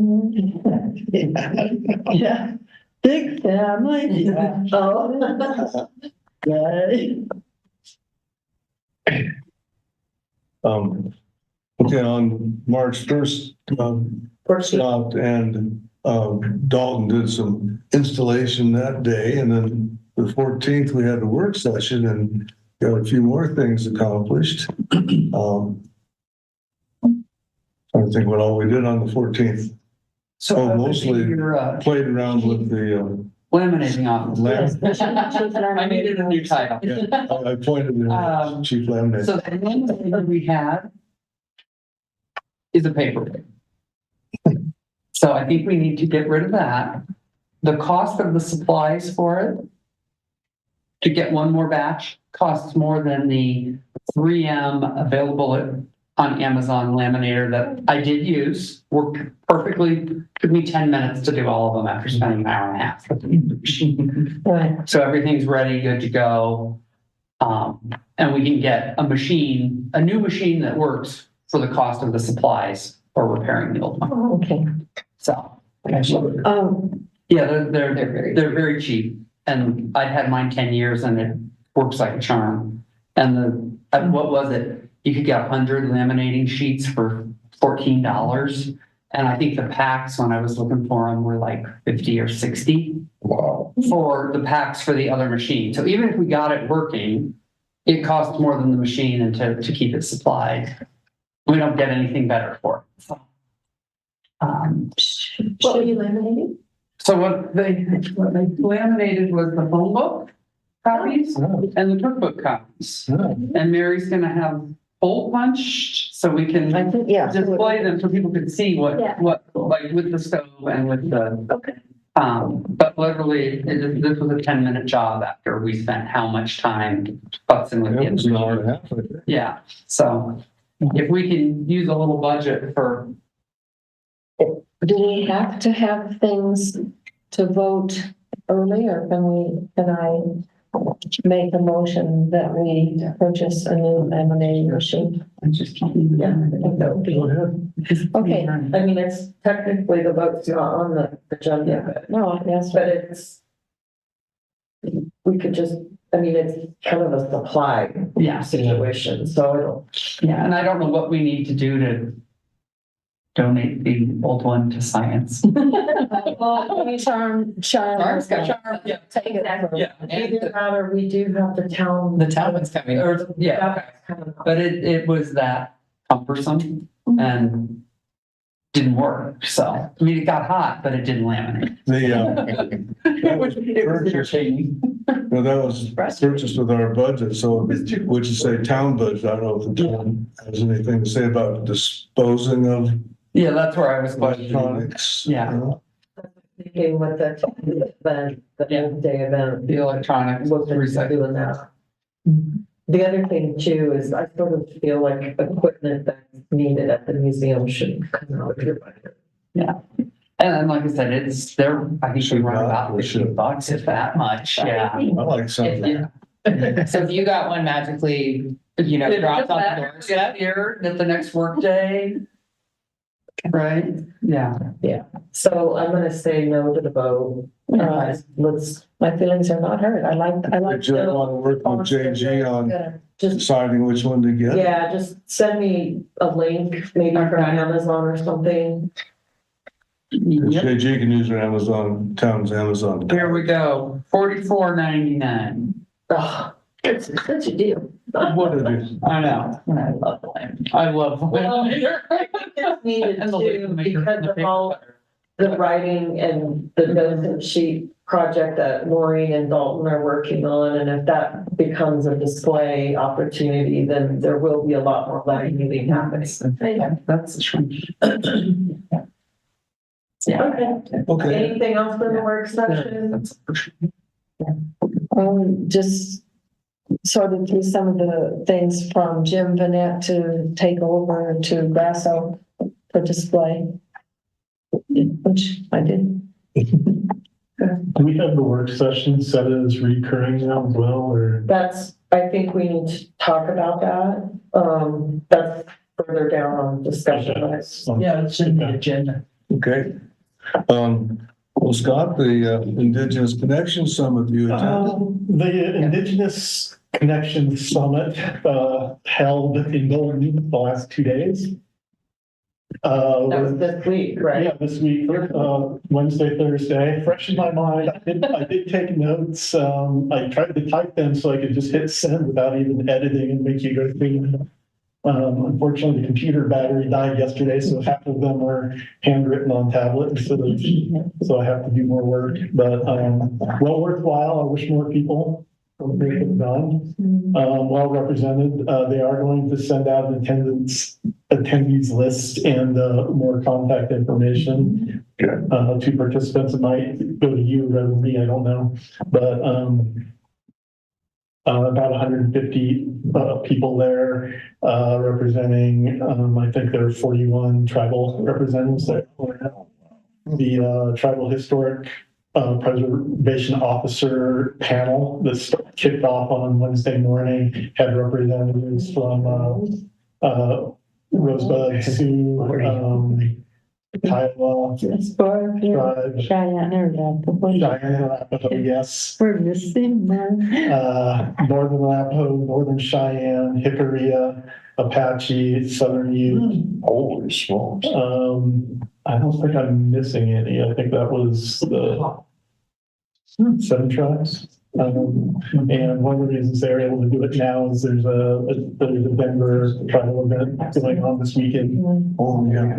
F: Yeah, big family.
B: Oh.
F: Right.
C: Okay, on March 1st, Scott and Dalton did some installation that day, and then the 14th, we had a work session and got a few more things accomplished. I think what all we did on the 14th,
H: So
C: mostly
H: you're
C: played around with the
H: laminating off.
C: lamp.
H: I needed a new title.
C: Yeah, I pointed at Chief Laminate.
H: So the laminator we had is a paperweight. So I think we need to get rid of that. The cost of the supplies for it to get one more batch costs more than the 3M available on Amazon laminator that I did use. Worked perfectly, took me 10 minutes to do all of them after spending an hour and a half with the machine.
E: Right.
H: So everything's ready, good to go. And we can get a new machine that works for the cost of the supplies or repairing the old one.
E: Okay.
H: So,
E: Um,
H: yeah, they're very cheap. And I've had mine 10 years and it works like a charm. And what was it? You could get 100 laminating sheets for $14. And I think the packs, when I was looking for them, were like 50 or 60.
A: Wow.
H: For the packs for the other machine. So even if we got it working, it costs more than the machine and to keep it supplied. We don't get anything better for it. So,
J: What were you laminating?
H: so what they laminated was the phone book copies and the cookbook copies. And Mary's gonna have hole punched so we can
E: I think, yeah.
H: display them so people can see what,
J: Yeah.
H: like with the stove and with the.
J: Okay.
H: But literally, this was a 10-minute job after we spent how much time futzing with
C: It was an hour
H: it.
C: and a half, I think.
H: Yeah, so if we can use a little budget for,
E: Do we have to have things to vote early, or can I make a motion that we purchase a new laminating machine?
H: I'm just keeping.
B: Yeah, I think that would be.
C: Go ahead.
E: Okay.
B: I mean, it's technically the vote's not on the agenda,
E: No, that's
B: but
E: right.
B: it's. We could just, I mean, it's kind of a supply
H: Yeah,
B: situation, so it'll.
H: yeah, and I don't know what we need to do to donate the old one to science.
E: Well, charm.
H: Charm's got-
E: Yeah, take it.
H: Yeah.
B: Either that or we do have the town.
H: The town one's coming. Or, yeah,
B: That's kind of-
H: but it was that cumbersome and didn't work. So, I mean, it got hot, but it didn't laminate. It was entertaining.
C: Well, that was purchased with our budget, so, which is say town budget, I don't know if the town has anything to say about disposing of
H: Yeah, that's where I was questioning.
C: electronics.
H: Yeah.
B: Thinking with the event, the whole day event,
H: The electronics
B: what they're
H: recycling.
B: doing that. The other thing too is I sort of feel like equipment that's needed at the museum should come out of your budget.
H: And like I said, it's, I think they run about
C: Should not,
H: $50 if that much, yeah.
C: I like something.
L: So if you got one magically, you know,
H: Did it
L: dropped
H: just
L: on the
H: matter
L: doorstep,
H: here at the next workday? Right, yeah.
B: So I'm gonna say no to the vote. Let's
E: My feelings are not hurt. I like.
C: Would you want to work with JG on
B: just,
C: deciding which one to get?
B: yeah, just send me a link, maybe from
H: Okay.
B: Amazon or something.
C: Because
H: Yep.
C: JG can use their Amazon, town's Amazon.
H: Here we go, $44.99.
B: Oh, it's such a deal.
C: What it is.
H: I know,
L: I love the lamp.
H: I love.
B: Well, it's needed
H: And the
B: too,
H: maker-
B: because
H: the
B: of
H: paper
B: all
H: cutter.
B: the writing and the docent sheet project that Maureen and Dalton are working on, and if that becomes a display opportunity, then there will be a lot more learning happening.
H: Yeah, that's true.
B: Okay,
C: Okay,
B: anything else in the work session?
E: Just sorted through some of the things from Jim Vanette to take over to Grasso for display. Which I did.
I: Do we have the work session set as recurring now as well, or?
B: That's, I think we need to talk about that. That's further down on discussion list.
K: Yeah, it's in the agenda.
C: okay. Well, Scott, the Indigenous Connection Summit you attended?
I: The Indigenous Connection Summit, held in Golden the last 2 days.
B: That was this week, right?
I: Yeah, this week, Wednesday, Thursday, fresh in my mind. I did take notes. I tried to type them so I could just hit send without even editing and make you go through them. Unfortunately, the computer battery died yesterday, so half of them are handwritten on tablet instead of, so I have to do more work, but, well worthwhile. I wish more people would get it done. Well represented. They are going to send out an attendees list and, more contact information. To participants. It might go to you rather than me, I don't know, but, about 150 people there, representing, I think there are 41 tribal representatives there. The tribal historic preservation officer panel that kicked off on Wednesday morning had representatives from Rosebud, Sioux, Kiowa, tribe,
F: Cheyenne or Arapaho.
I: Cheyenne, Arapaho, yes.
F: We're missing one.
I: Northern Arapaho, Northern Cheyenne, Hickory, Apache, Southern Ute.
A: Holy smokes.
I: I don't think I'm missing any. I think that was the 7 tribes. And one of the reasons they're able to do it now is there's a Denver tribal event going on this weekend.
C: Oh, yeah.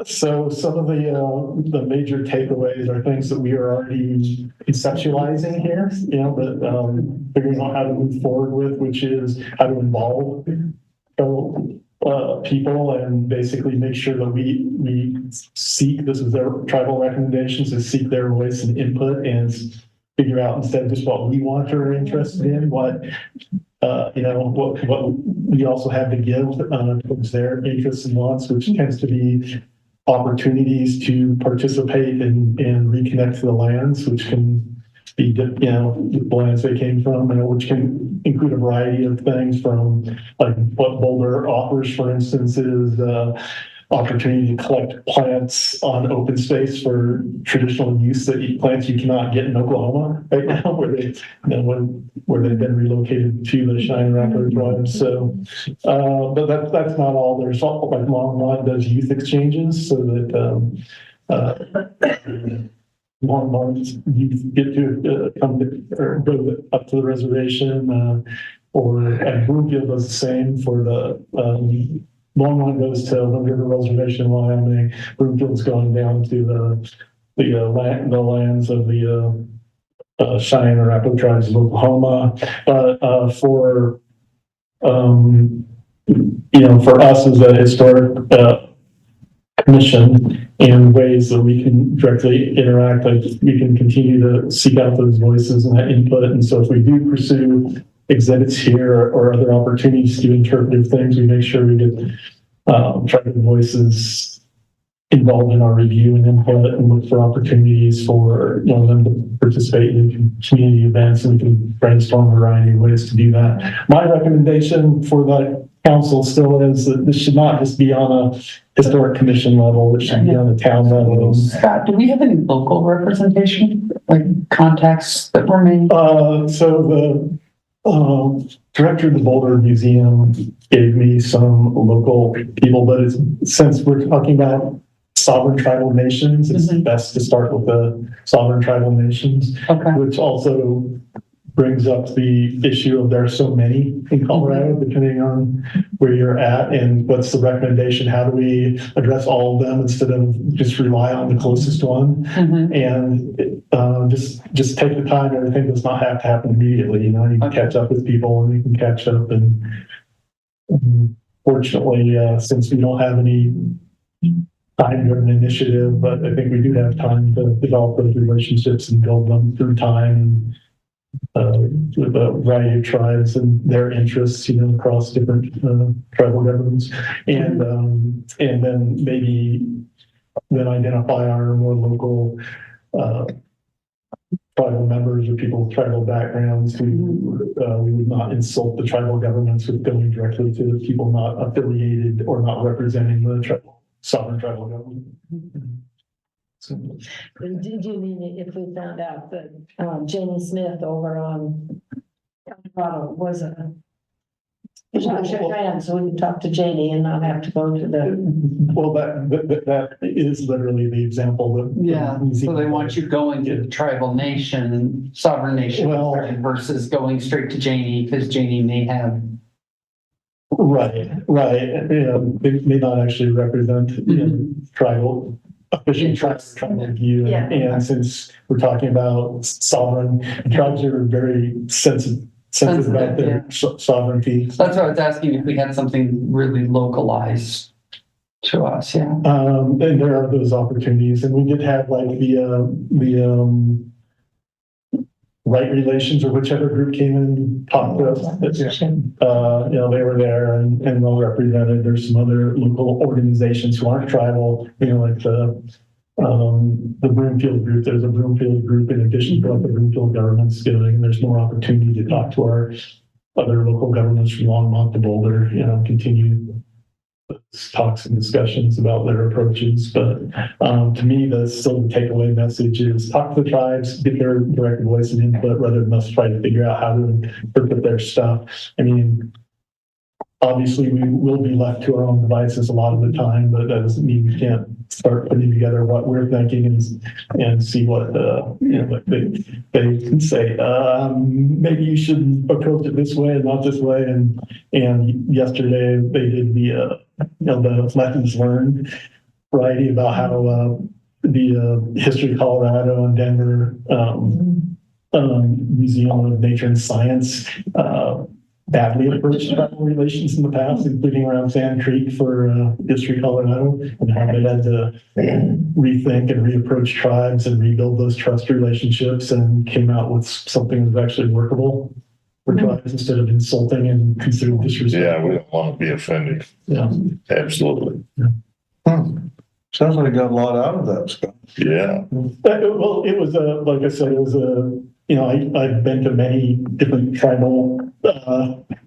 I: So some of the major takeaways are things that we are already conceptualizing here, you know, but figuring out how to move forward with, which is how to involve people and basically make sure that we seek, this is their tribal recommendations, is seek their voice and input and figure out instead of just what we want or are interested in, what what we also have to give towards their interests and wants, which tends to be opportunities to participate and reconnect to the lands, which can be, the lands they came from, which can include a variety of things from like what Boulder offers, for instance, is opportunity to collect plants on open space for traditional use plants you cannot get in Oklahoma right now, where where they've been relocated to the Cheyenne Arapaho tribes. So, but that's not all. There's all, like Longmont does youth exchanges so that Longmont youth get to come to, or go up to the reservation. and Broomfield does the same for the, Longmont goes to Wind River Reservation in Wyoming. Broomfield's going down to the lands of the, Cheyenne or Arapaho tribes of Oklahoma. But, for us as a historic, commission and ways that we can directly interact, like we can continue to seek out those voices and that input. And so if we do pursue exhibits here or other opportunities to do interpretive things, we make sure we get tribal voices involved in our review and input and look for opportunities for them to participate in community events, and we can brainstorm a variety of ways to do that. My recommendation for the council still is that this should not just be on a historic commission level, it should be on the town level.
H: Scott, do we have any local representation, like contacts that were made?
I: So the director of the Boulder Museum gave me some local people, but since we're talking about sovereign tribal nations, it's best to start with the sovereign tribal nations, which also brings up the issue of there are so many in Colorado, depending on where you're at and what's the recommendation. How do we address all of them instead of just rely on the closest one? And just take the time. Everything does not have to happen immediately. You can catch up with people and you can catch up. And fortunately, since we don't have any time-driven initiative, but I think we do have time to develop those relationships and build them through time. With a variety of tribes and their interests, across different tribal governments, and then maybe identify our more local tribal members or people with tribal backgrounds who we would not insult the tribal governments with going directly to the people not affiliated or not representing the sovereign tribal government.
E: Did you mean if we found out that Janie Smith over on Colorado was a Cheyenne, so we can talk to Janie and not have to go to the.
I: Well, that is literally the example that.
H: So they want you going to the tribal nation, sovereign nation, versus going straight to Janie, because Janie may have.
I: Right. They may not actually represent tribal. Official tribal view, and since we're talking about sovereign, tribes are very sensitive about their sovereignty.
H: That's what I was asking, if we had something really localized to us, And
I: there are those opportunities, and we did have like the Right Relations or whichever group came in and talked to us. They were there and well represented. There's some other local organizations who aren't tribal, like the Broomfield group. There's a Broomfield group in addition to what the Broomfield government's doing. And there's more opportunity to talk to our other local governments from Longmont to Boulder, continue talks and discussions about their approaches. But to me, the takeaway message is talk to the tribes, get their direct voice and input rather than us try to figure out how to interpret their stuff. I mean, obviously we will be left to our own devices a lot of the time, but that doesn't mean we can't start putting together what we're thinking and see what they can say. Maybe you should approach it this way and not this way. And yesterday they did the lessons learned variety about how the History of Colorado and Denver Museum of Nature and Science badly approached tribal relations in the past, including around Sand Creek for History of Colorado, and how they had to rethink and reapproach tribes and rebuild those trust relationships, and came out with something that's actually workable for tribes instead of insulting and considered disrespectful.
A: Yeah, we don't want to be offended.
I: Yeah,
A: absolutely.
C: Sounds like I got a lot out of that, Scott.
A: Yeah.
I: Well, it was like I said, it was I've been to many different tribal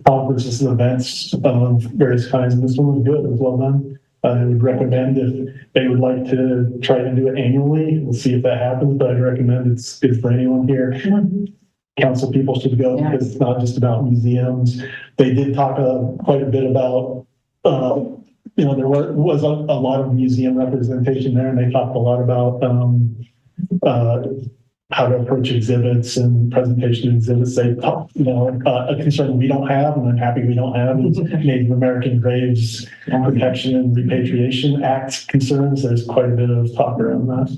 I: conferences and events of various kinds, and this one was good. It was well done. I would recommend if they would like to try to do it annually. We'll see if that happens, but I'd recommend it's good for anyone here. Council people should go because it's not just about museums. They did talk quite a bit about, there was a lot of museum representation there, and they talked a lot about how to approach exhibits and presentation of exhibits. They, a concern we don't have, and I'm happy we don't have, is Native American Graves Protection and Repatriation Act concerns. There's quite a bit of talk around that,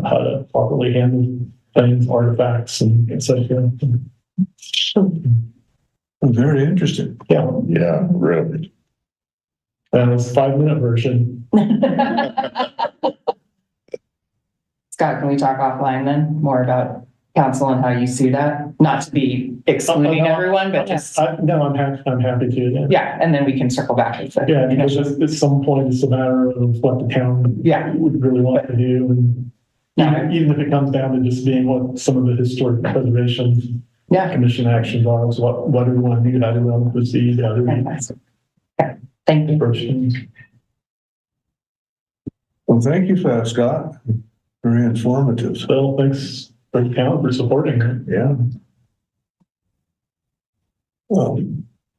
I: how to properly handle things, artifacts, and et cetera.
C: Very interesting.
I: Yeah,
A: Yeah, really.
I: and it's 5-minute version.
L: Scott, can we talk offline then, more about council and how you see that? Not to be excluding everyone, but just,
I: No, I'm happy to.
L: yeah, and then we can circle back.
I: Yeah, because at some point, it's a matter of what the town would really want to do. And even if it comes down to just being what some of the historic preservation commission actions are, is what do we want to do, how do we want to proceed, how do we
L: Thank you.
I: approach things.
C: Well, thank you for that, Scott. Very informative.
I: Well, thanks for the town for supporting it.
C: Yeah. Well,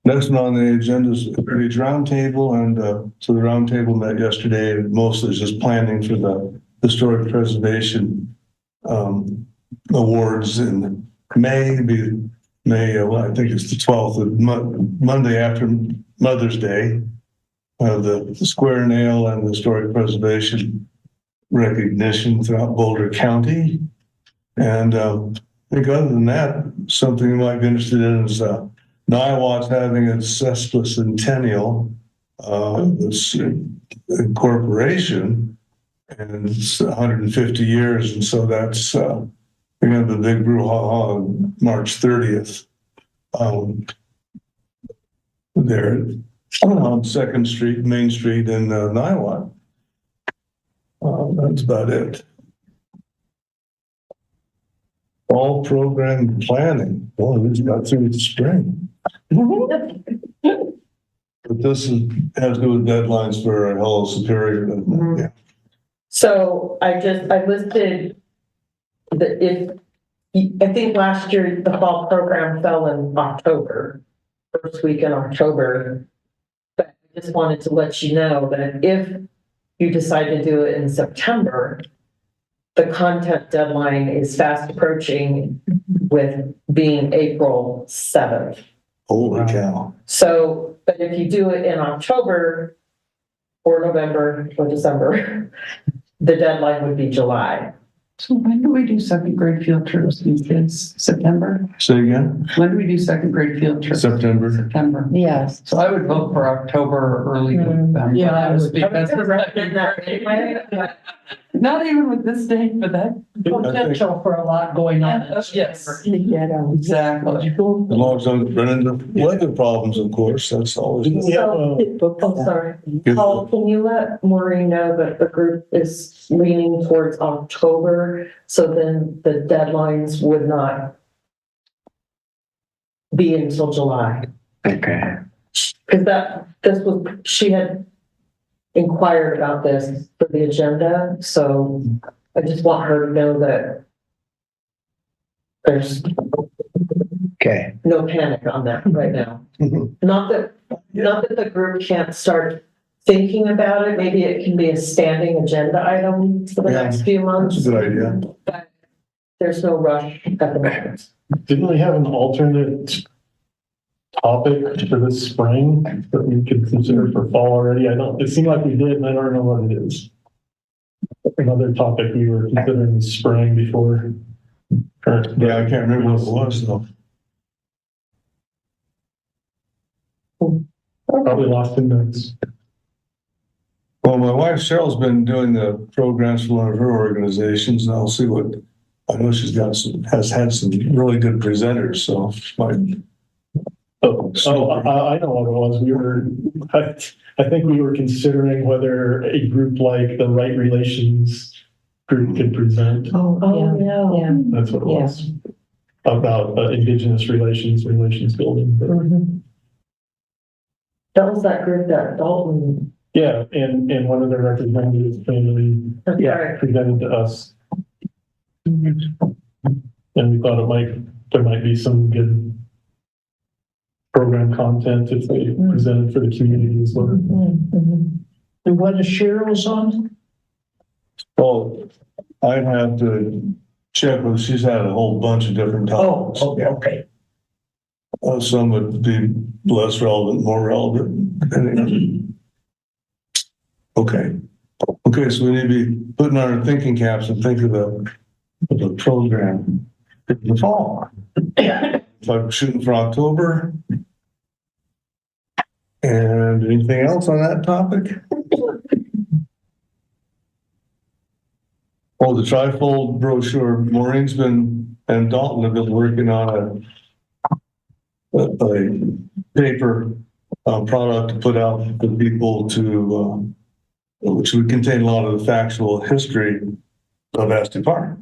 C: next one on the agenda is the roundtable, and so the roundtable met yesterday, and mostly is just planning for the historic preservation awards in May. Well, I think it's the 12th of Monday after Mother's Day. The Square Nail and the historic preservation recognition throughout Boulder County. And I think other than that, something you might be interested in is Niwot's having its sesquicentennial this incorporation, and it's 150 years, and so that's we're gonna have a big brouhaha on March 30th. There on 2nd Street, Main Street in Niwot. That's about it. Fall program planning. Well, we just got through the spring. But this has to do with deadlines for our Hello Superior. Yeah.
B: So I listed I think last year the fall program fell in October, first week in October. But I just wanted to let you know that if you decide to do it in September, the content deadline is fast approaching, with being April 7th.
C: Holy cow.
B: So, but if you do it in October or November or December, the deadline would be July.
H: So when do we do second grade field trips these days? September?
C: Say again?
H: When do we do second grade field trips?
C: September.
H: September.
E: Yes.
H: So I would vote for October or early November.
K: Yeah, I would.
H: Because not even with this date, but that.
K: Potential for a lot going on.
H: Yes.
K: Exactly.
C: As long as I'm running the weather problems, of course, that's always.
B: I'm sorry. Paul, can you let Maureen know that the group is leaning towards October, so then the deadlines would not be until July?
G: Okay.
B: Because she had inquired about this for the agenda, so I just want her to know that there's no panic on that right now. Not that the group can't start thinking about it. Maybe it can be a standing agenda item for the next few months.
C: That's a good idea.
B: But there's no rush at the moment.
I: Didn't we have an alternate topic for this spring that we could consider for fall already? It seemed like we did, and I don't know what it is. Another topic we were considering this spring before.
C: Yeah, I can't remember what it was though.
I: Probably lost in notes.
C: Well, my wife Cheryl's been doing the programs for one of her organizations, and I'll see what, I know she's got has had some really good presenters, so she might.
I: I know what it was. I think we were considering whether a group like the Right Relations group could present.
E: Yeah.
I: That's what it was. About Indigenous relations building.
B: That was that group that Dalton.
I: Yeah, and one of their representatives presented to us. And we thought there might be some good program content if they presented for the community as well.
K: And what is Cheryl's on?
C: Well, I'd have to check with, she's had a whole bunch of different
K: Oh,
C: topics.
K: okay.
C: Some would be less relevant, more relevant, depending on. Okay, so we need to be putting on our thinking caps and think of the program in the fall. If I'm shooting for October. And anything else on that topic? Oh, the trifold brochure, Maureen's and Dalton have been working on a paper product to put out for people to, which would contain a lot of the factual history of Astor Park.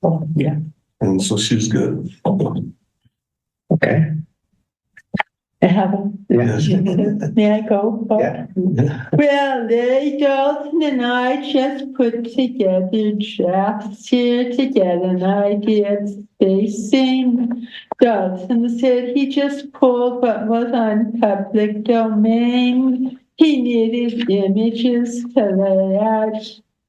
K: Oh, yeah,
C: And so she's good.
K: okay.
C: Yes.
F: May I go?
K: Yeah.
F: Well, Dalton and I just put together drafts here to get an idea of spacing. Dalton said he just pulled what was on public domain. He needed images to lay out,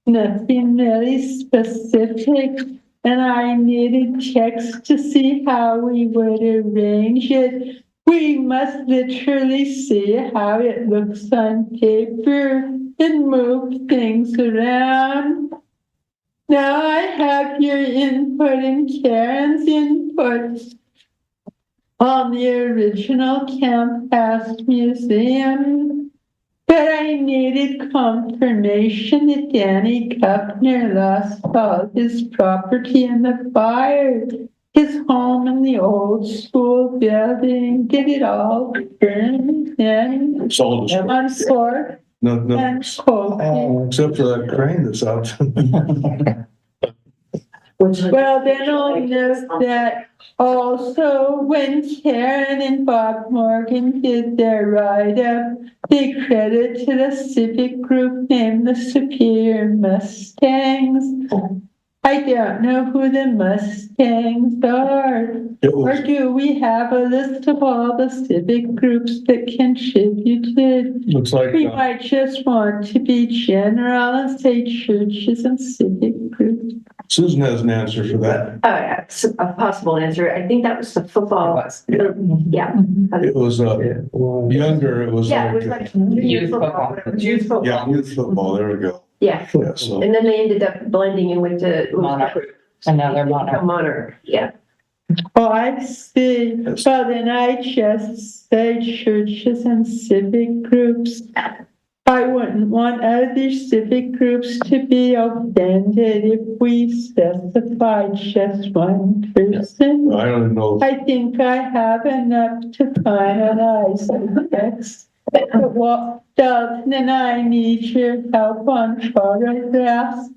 F: nothing really specific. And I needed text to see how we would arrange it. We must literally see how it looks on paper and move things around. Now I have your input and Karen's input on the original Camp Past Museum, but I needed confirmation that Danny Kuffner lost all his property in the fire. His home in the old school building, did it all burn and
C: It's all destroyed.
F: on floor
C: No,
F: and cold.
C: except for that crane that's out.
F: Well, then I'll note that also when Karen and Bob Morgan did their write-up, they credited a civic group named the Superior Mustangs. I don't know who the Mustangs are. Or do we have a list of all the civic groups that contributed?
C: Looks like.
F: We might just want to be general and say churches and civic groups.
C: Susan has an answer for that.
J: A possible answer. I think that was the football. Yeah.
C: It was younger, it was
J: Yeah, it was
C: like,
J: like youth football. Youth football.
C: yeah, youth football, there we go.
J: Yeah.
C: Yeah, so.
J: And then they ended up blending in with the
L: Monarch. And now they're Monarch.
J: Monarch, yeah.
F: Oh, I see. Well, then I just say churches and civic groups. I wouldn't want other civic groups to be offended if we specify just one person.
C: I don't know.
F: I think I have enough to finalize the text. But what Dalton and I need your help on photographs.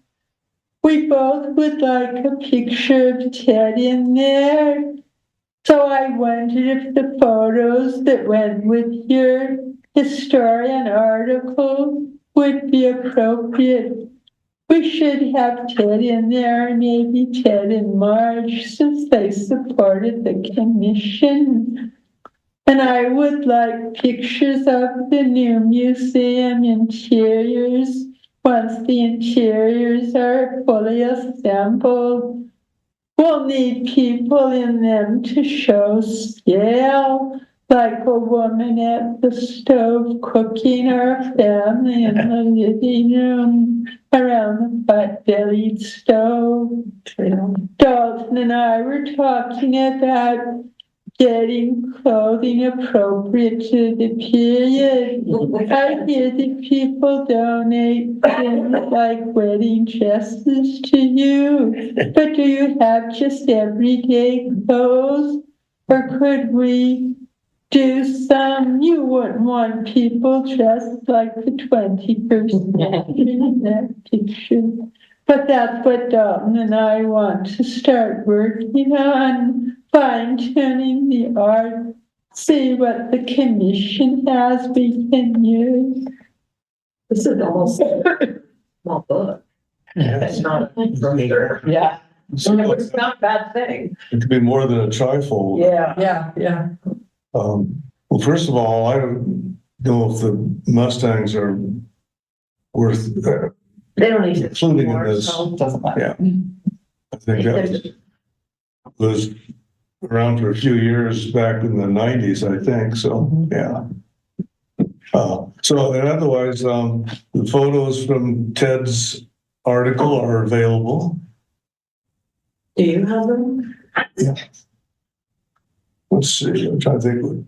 F: We both would like a picture of Ted in there. So I wondered if the photos that went with your historian article would be appropriate. We should have Ted in there, maybe Ted and Marge, since they supported the commission. And I would like pictures of the new museum interiors once the interiors are fully assembled. We'll need people in them to show scale, like a woman at the stove cooking or a family in the living room around the pot-bellied stove. Dalton and I were talking about getting clothing appropriate to the period. I hear that people donate things like wedding dresses to you, but do you have just everyday clothes? Or could we do some, you wouldn't want people dressed like the 21st century in that picture. But that's what Dalton and I want to start working on, fine-tuning the art, see what the commission has we can use.
B: This is almost a small book. It's not a brochure.
K: Yeah,
B: It's not a bad thing.
C: It could be more than a trifold.
K: yeah.
C: Well, first of all, I don't know if the Mustangs are worth
B: They don't need to.
C: including in this.
B: So
L: Doesn't matter.
C: Yeah. I think that was around for a few years back in the 90s, I think, so, yeah. So, and otherwise, the photos from Ted's article are available.
B: Do you have them?
C: Yeah. Let's see, I'm trying to think.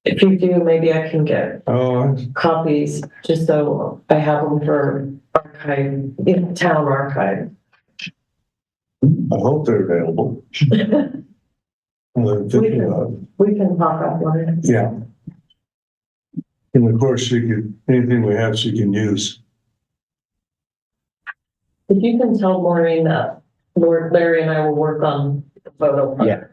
B: If you do, maybe I can get
C: Oh,
B: copies, just so I have them for archive, town archive.
C: I hope they're available. I'm thinking about it.
B: We can pop up one.
C: Yeah. And of course, she could, anything we have, she can use.
B: If you can tell Maureen that Lord Larry and I will work on the photo. part.
G: Yeah.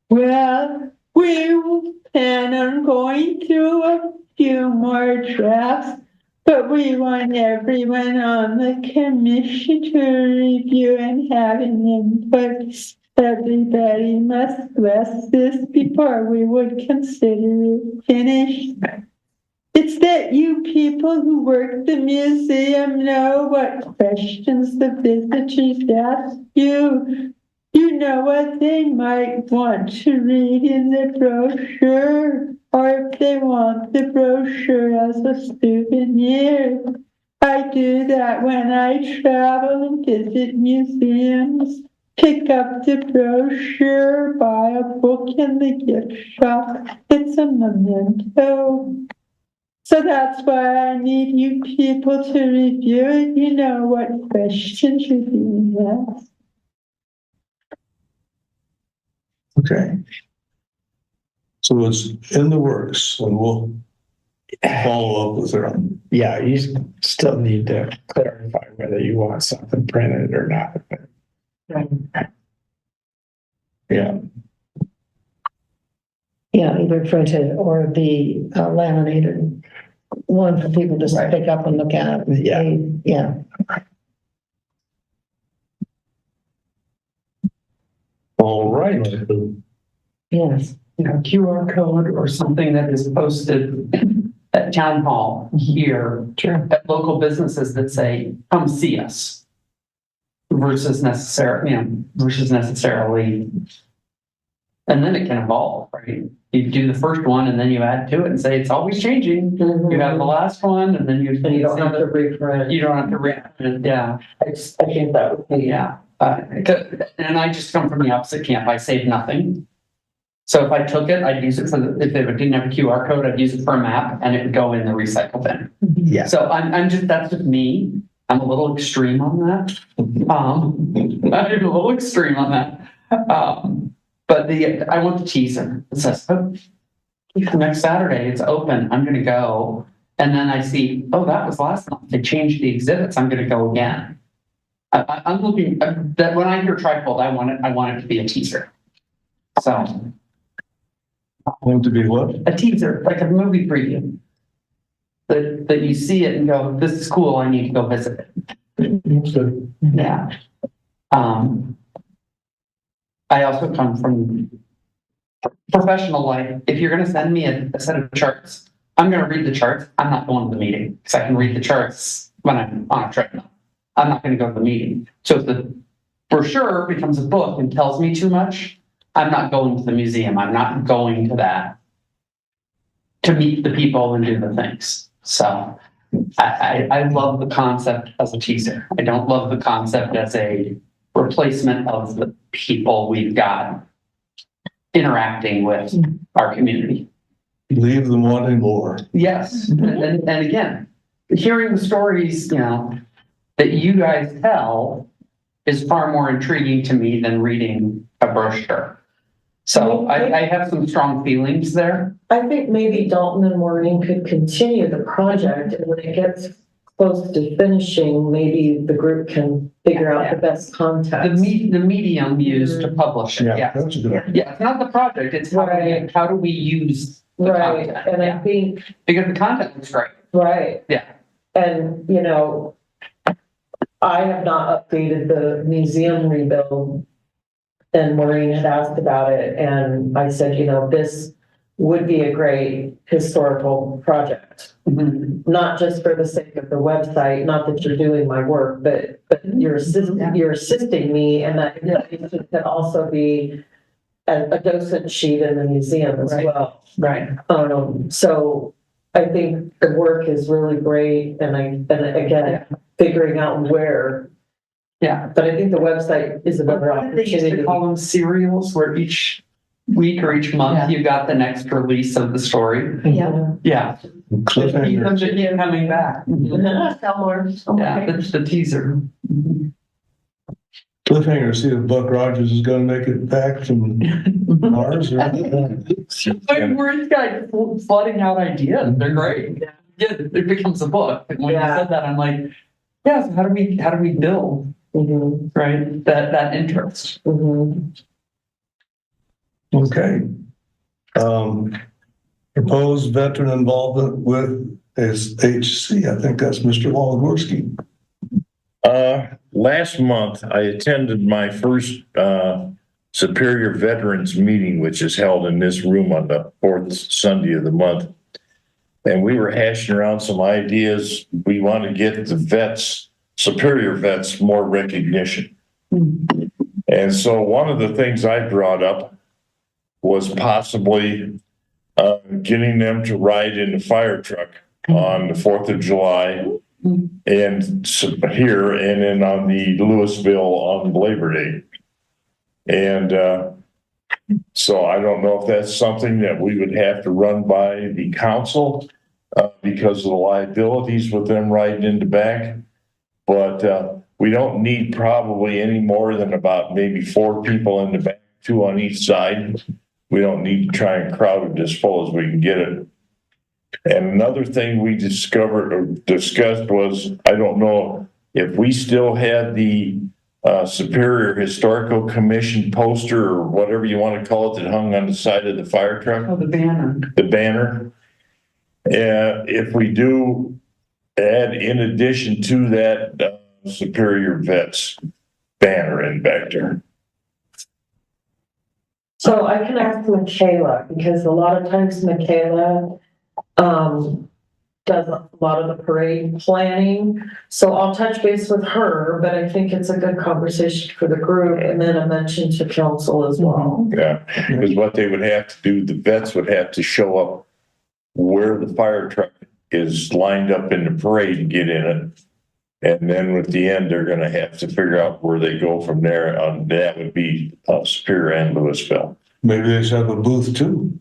F: Well, we will plan on going through a few more drafts, but we want everyone on the commission to review and have an input. Everybody must bless this before we would consider it finished. It's that you people who work the museum know what questions the visitors ask you. You know what they might want to read in the brochure, or if they want the brochure as a souvenir. I do that when I travel and visit museums. Pick up the brochure, buy a book in the gift shop. It's a memento. So that's why I need you people to review it. You know what questions you're being asked.
C: Okay. So it's in the works and we'll follow up with her.
G: Yeah, you still need to clarify whether you want something printed or not.
C: Yeah.
E: Yeah, either printed or the laminated one for people just to pick up and look at.
G: Yeah.
E: Yeah.
C: All right.
E: Yes.
H: You know, QR code or something that is posted at town hall here at local businesses that say, come see us. Versus necessarily, and then it can evolve, right? You do the first one and then you add to it and say, it's always changing. You have the last one and then
B: And you don't have to reprint.
H: You don't have to reprint, yeah.
B: I think that would be,
H: Yeah. And I just come from the opposite camp. I save nothing. So if I took it, I'd use it if it didn't have a QR code, I'd use it for a map and it would go in the recycle bin.
G: Yeah.
H: So that's just me. I'm a little extreme on that. I'm a little extreme on that. But I want the teaser. It says, oh, next Saturday, it's open. I'm going to go. And then I see, oh, that was last month. They changed the exhibits. I'm going to go again. I'm looking that when I hear trifold, I want it to be a teaser. So.
C: I want to be what?
H: A teaser, like a movie preview. That you see it and go, this is cool. I need to go visit it. Yeah. I also come from professional life. If you're going to send me a set of charts, I'm going to read the charts. I'm not going to the meeting because I can read the charts when I'm on a treadmill. I'm not going to go to the meeting. So if the brochure becomes a book and tells me too much, I'm not going to the museum. I'm not going to that to meet the people and do the things. So I love the concept as a teaser. I don't love the concept as a replacement of the people we've got interacting with our community.
C: Leave them wanting more.
H: Yes, and again, hearing the stories, that you guys tell is far more intriguing to me than reading a brochure. So I have some strong feelings there.
B: I think maybe Dalton and Maureen could continue the project, and when it gets close to finishing, maybe the group can figure out the best context.
H: The medium used to publish it.
C: Yeah, that's a good idea.
H: Yeah, it's not the project, it's how do we use the content.
B: And I think.
H: Because the content looks great.
B: Right.
H: Yeah.
B: And, I have not updated the museum rebuild. And Maureen had asked about it, and I said, this would be a great historical project.
H: Mhm.
B: Not just for the sake of the website, not that you're doing my work, but you're assisting me, and that it could also be a docent sheet in the museum as
H: Right.
B: well.
H: Right.
B: So I think the work is really great, and again, figuring out where.
H: Yeah.
B: But I think the website is another
H: They used to
B: opportunity.
H: call them serials, where each week or each month you got the next release of the story.
E: Yeah.
H: Yeah. Keep them
C: Cliffhanger.
H: to keep coming back.
J: Sell more.
H: Yeah, that's the teaser.
C: Cliffhanger, see if Buck Rogers is gonna make it back from Mars or.
H: But we're like flooding out ideas. They're great. Yeah, it becomes a book. And when you said that, I'm like, yeah, so how do we build, right? That interest.
C: Okay. Proposed veteran involvement with HC, I think that's Mr. Wallagorski.
A: Last month, I attended my first Superior Veterans meeting, which is held in this room on the fourth Sunday of the month. And we were hashing around some ideas. We want to get the vets, Superior vets, more recognition. And so one of the things I brought up was possibly getting them to ride in the fire truck on the 4th of July and here, and then on the Louisville on Labor Day. And so I don't know if that's something that we would have to run by the council because of the liabilities with them riding in the back. But we don't need probably any more than about maybe 4 people in the back, 2 on each side. We don't need to try and crowd it as full as we can get it. And another thing we discovered or discussed was, I don't know if we still had the Superior Historical Commission poster or whatever you want to call it that hung on the side of the fire truck.
H: Oh, the banner.
A: The banner. If we do add in addition to that Superior Vets banner in back there.
B: So I can ask Michaela, because a lot of times Michaela does a lot of the parade planning. So I'll touch base with her, but I think it's a good conversation for the group, and then a mention to council as well.
A: Yeah, because what they would have to do, the vets would have to show up where the fire truck is lined up in the parade and get in it. And then at the end, they're gonna have to figure out where they go from there. That would be Superior and Louisville.
C: Maybe they should have a booth too.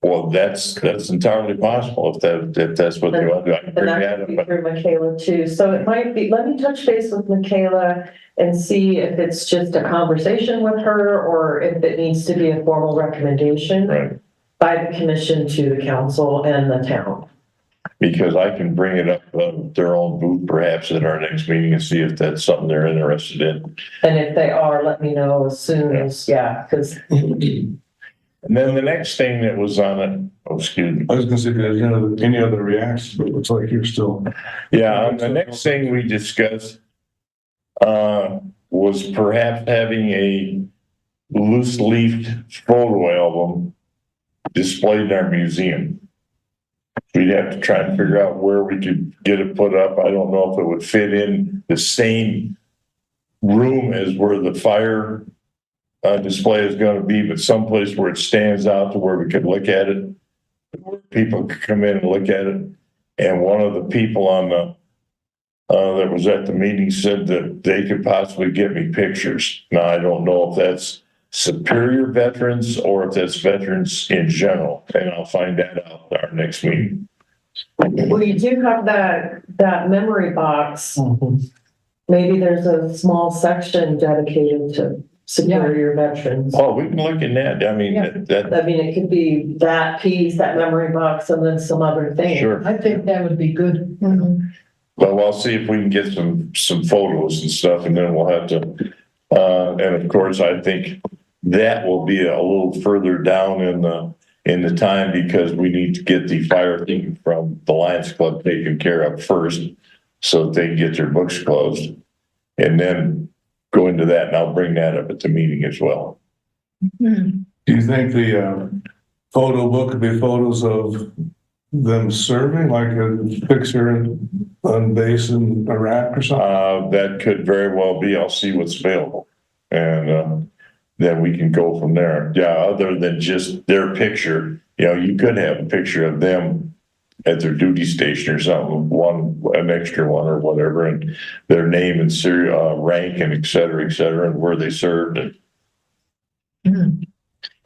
A: Well, that's entirely possible if that's what they want to do. I can
B: And
A: bring
B: that
A: that
B: could
A: up,
B: be
A: but
B: through Michaela too. So it might be, let me touch base with Michaela and see if it's just a conversation with her or if it needs to be a formal recommendation
A: right,
B: by the commission to the council and the town.
A: because I can bring it up their own booth perhaps at our next meeting and see if that's something they're interested in.
B: And if they are, let me know as soon as, because
A: And then the next thing that was on it, excuse me.
C: I was gonna say, if there's any other reactions, but it looks like you're still.
A: Yeah, the next thing we discussed was perhaps having a loose leaf photo album displayed in our museum. We'd have to try and figure out where we could get it put up. I don't know if it would fit in the same room as where the fire display is going to be, but someplace where it stands out to where we could look at it, where people could come in and look at it. And one of the people on the that was at the meeting said that they could possibly get me pictures. Now, I don't know if that's Superior veterans or if that's veterans in general, and I'll find that out at our next meeting.
B: well, you do have that memory box. Maybe there's a small section dedicated to Superior veterans.
A: Oh, we can look in that. I mean,
B: I mean, it could be that piece, that memory box, and then some other thing.
A: sure.
K: I think that would be good.
A: Well, I'll see if we can get some photos and stuff, and then we'll have to, and of course, I think that will be a little further down in the time because we need to get the fire thing from the Lions Club taken care of first so that they can get their books closed and then go into that, and I'll bring that up at the meeting as well.
C: Do you think the photo book could be photos of them serving, like a picture on base in Iraq or something?
A: That could very well be. I'll see what's available. And, then we can go from there. Yeah, other than just their picture, you could have a picture of them at their duty station or something, an extra one or whatever, and their name and serial, rank and et cetera, and where they served. And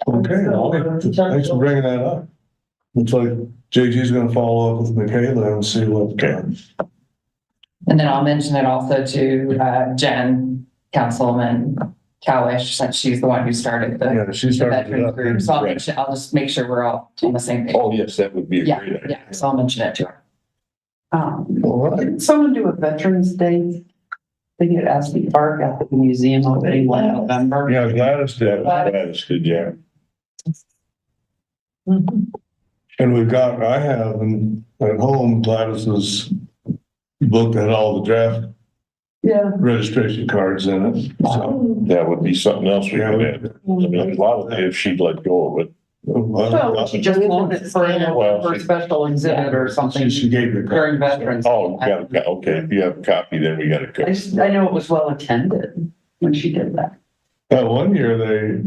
C: Okay, well, thanks for bringing that up. Looks like JG's gonna follow up with Michaela and see what.
L: And then I'll mention it also to Jen, Councilwoman Cowish, since she's the one who started
C: Yeah, she
L: the
C: started
L: veteran
C: it.
L: group. So
A: Right.
L: I'll just make sure we're all on the same page.
A: Oh, yes, that would be a
L: Yeah,
A: great idea.
L: yeah, so I'll mention it to her.
C: All right.
H: Didn't someone do a Veterans Day thing at Ashley Park at the museum opening in November?
C: Yeah, Gladys did.
A: Gladys did, yeah.
C: And I have at home Gladys's book that had all the draft
H: Yeah.
C: registration cards in it. So,
A: That would be something else we
C: yeah,
A: could add. I mean, a lot of it, if she'd let go of it.
H: Well, she just loaned it for
A: Well,
H: a special exhibit or something
C: She gave the.
H: during Veterans.
A: Oh, okay, if you have a copy, then we got to.
H: I know it was well attended when she did that.
C: One year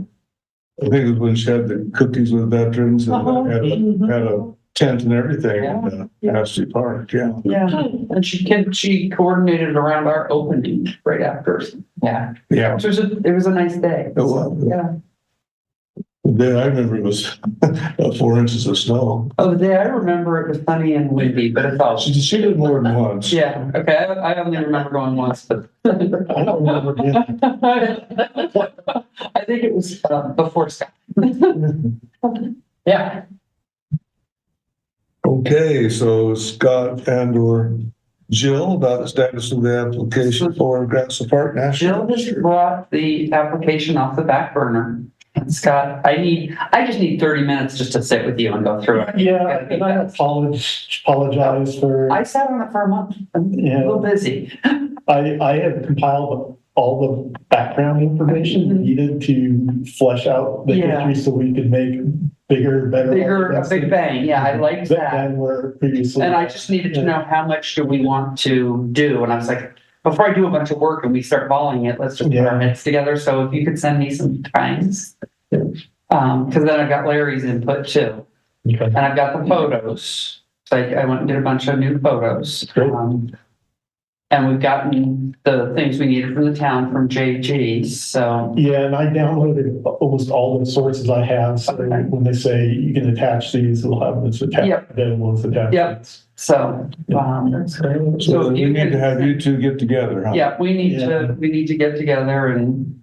C: I think it was when she had the cookies with veterans and had a tent and everything in Ashley Park, yeah.
H: Yeah, and she coordinated around our opening right after.
L: Yeah.
C: Yeah.
H: It was a nice day.
C: It was.
H: Yeah.
C: The day I remember it was 4 inches of snow.
H: Oh, the day I remember it was sunny and windy, but it's all.
C: She did more than once.
H: Yeah, okay, I only remember going once, but.
I: I don't remember being.
H: I think it was before Scott.
K: Yeah.
C: Okay, so Scott and/or Jill about the status of the application for Grassy Park National.
H: Jill has brought the application off the back burner. And Scott, I just need 30 minutes just to sit with you and go through it.
I: Yeah, and I apologize for,
H: I sat on it for a month. I'm a little busy.
I: I have compiled all the background information needed to flesh out the
H: Yeah.
I: history so we could make bigger, better.
H: A big bang. Yeah, I liked that.
I: Than were previously.
H: And I just needed to know how much do we want to do? And I was like, before I do a bunch of work and we start following it, let's just put our heads together. So if you could send me some times. Cause then I've got Larry's input too.
I: Okay.
H: And I've got the photos. So I went and did a bunch of new photos.
I: Great.
H: And we've gotten the things we needed from the town from JG, so.
I: Yeah, and I downloaded almost all the sources I have, so when they say you can attach these, we'll have this attached,
H: Yep.
I: available as attachments.
H: Yep. So,
C: So we need to have you two get together, huh?
H: yeah, we need to get together and,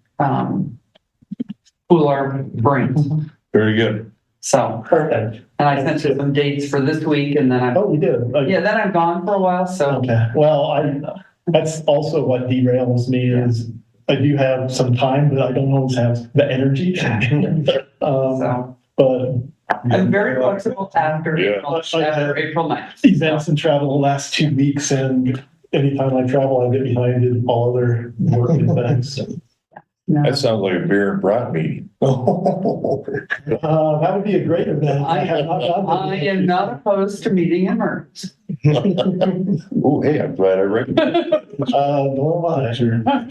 H: cool our brains.
C: Very good.
H: So,
I: Perfect.
H: and I sent you some dates for this week and then
I: Oh, we did.
H: then I'm gone for a while, so.
I: Okay, well, that's also what derails me is I do have some time, but I don't always have the energy.
H: So
I: But
H: I'm very flexible after
A: Yeah.
H: April 9th.
I: events and travel the last 2 weeks, and anytime I travel, I get behind in all other work and things.
A: That sounds like a beer and brat meeting.
I: That would be a great event.
H: I am not opposed to meeting in Mertz.
A: Oh, hey, I'm glad I read it.
I: Nor am I.
C: It's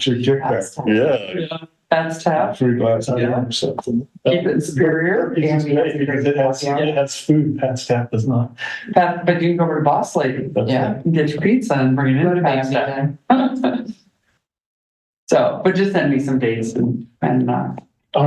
C: your kickback.
A: Yeah.
H: That's tough.
C: 3 glasses of
H: Yeah.
C: or something.
H: Keep it superior.
I: It's great because it has food. Pat Staff does not.
H: But you can go over to Boss Lady.
L: Yeah.
H: Get your pizza and bring it
L: Go
H: in.
L: to
H: Pat
L: Bambi
H: Staff.
L: then.
H: So, but just send me some dates and
I: All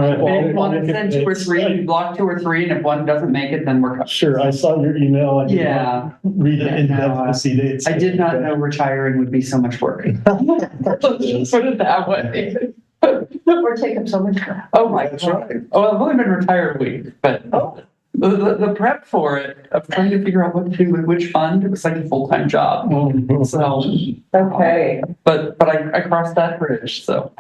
I: right. well,
H: if you want
I: I'll
H: to
I: make
H: send
I: it-
H: 2 or 3, we block 2 or 3, and if one doesn't make it, then we're.
I: Sure, I saw your email. I did not
H: Yeah.
I: read it in depth to see dates.
H: I did not know retiring would be so much work. Let's just put it that way.
B: Or take up so much.
H: Oh my
C: That's
H: God.
C: right.
H: Oh, I've only been retired a week, but the prep for it, of trying to figure out what to do with which fund, it was like a full-time job. So,
B: Okay.
H: but I crossed that bridge, so.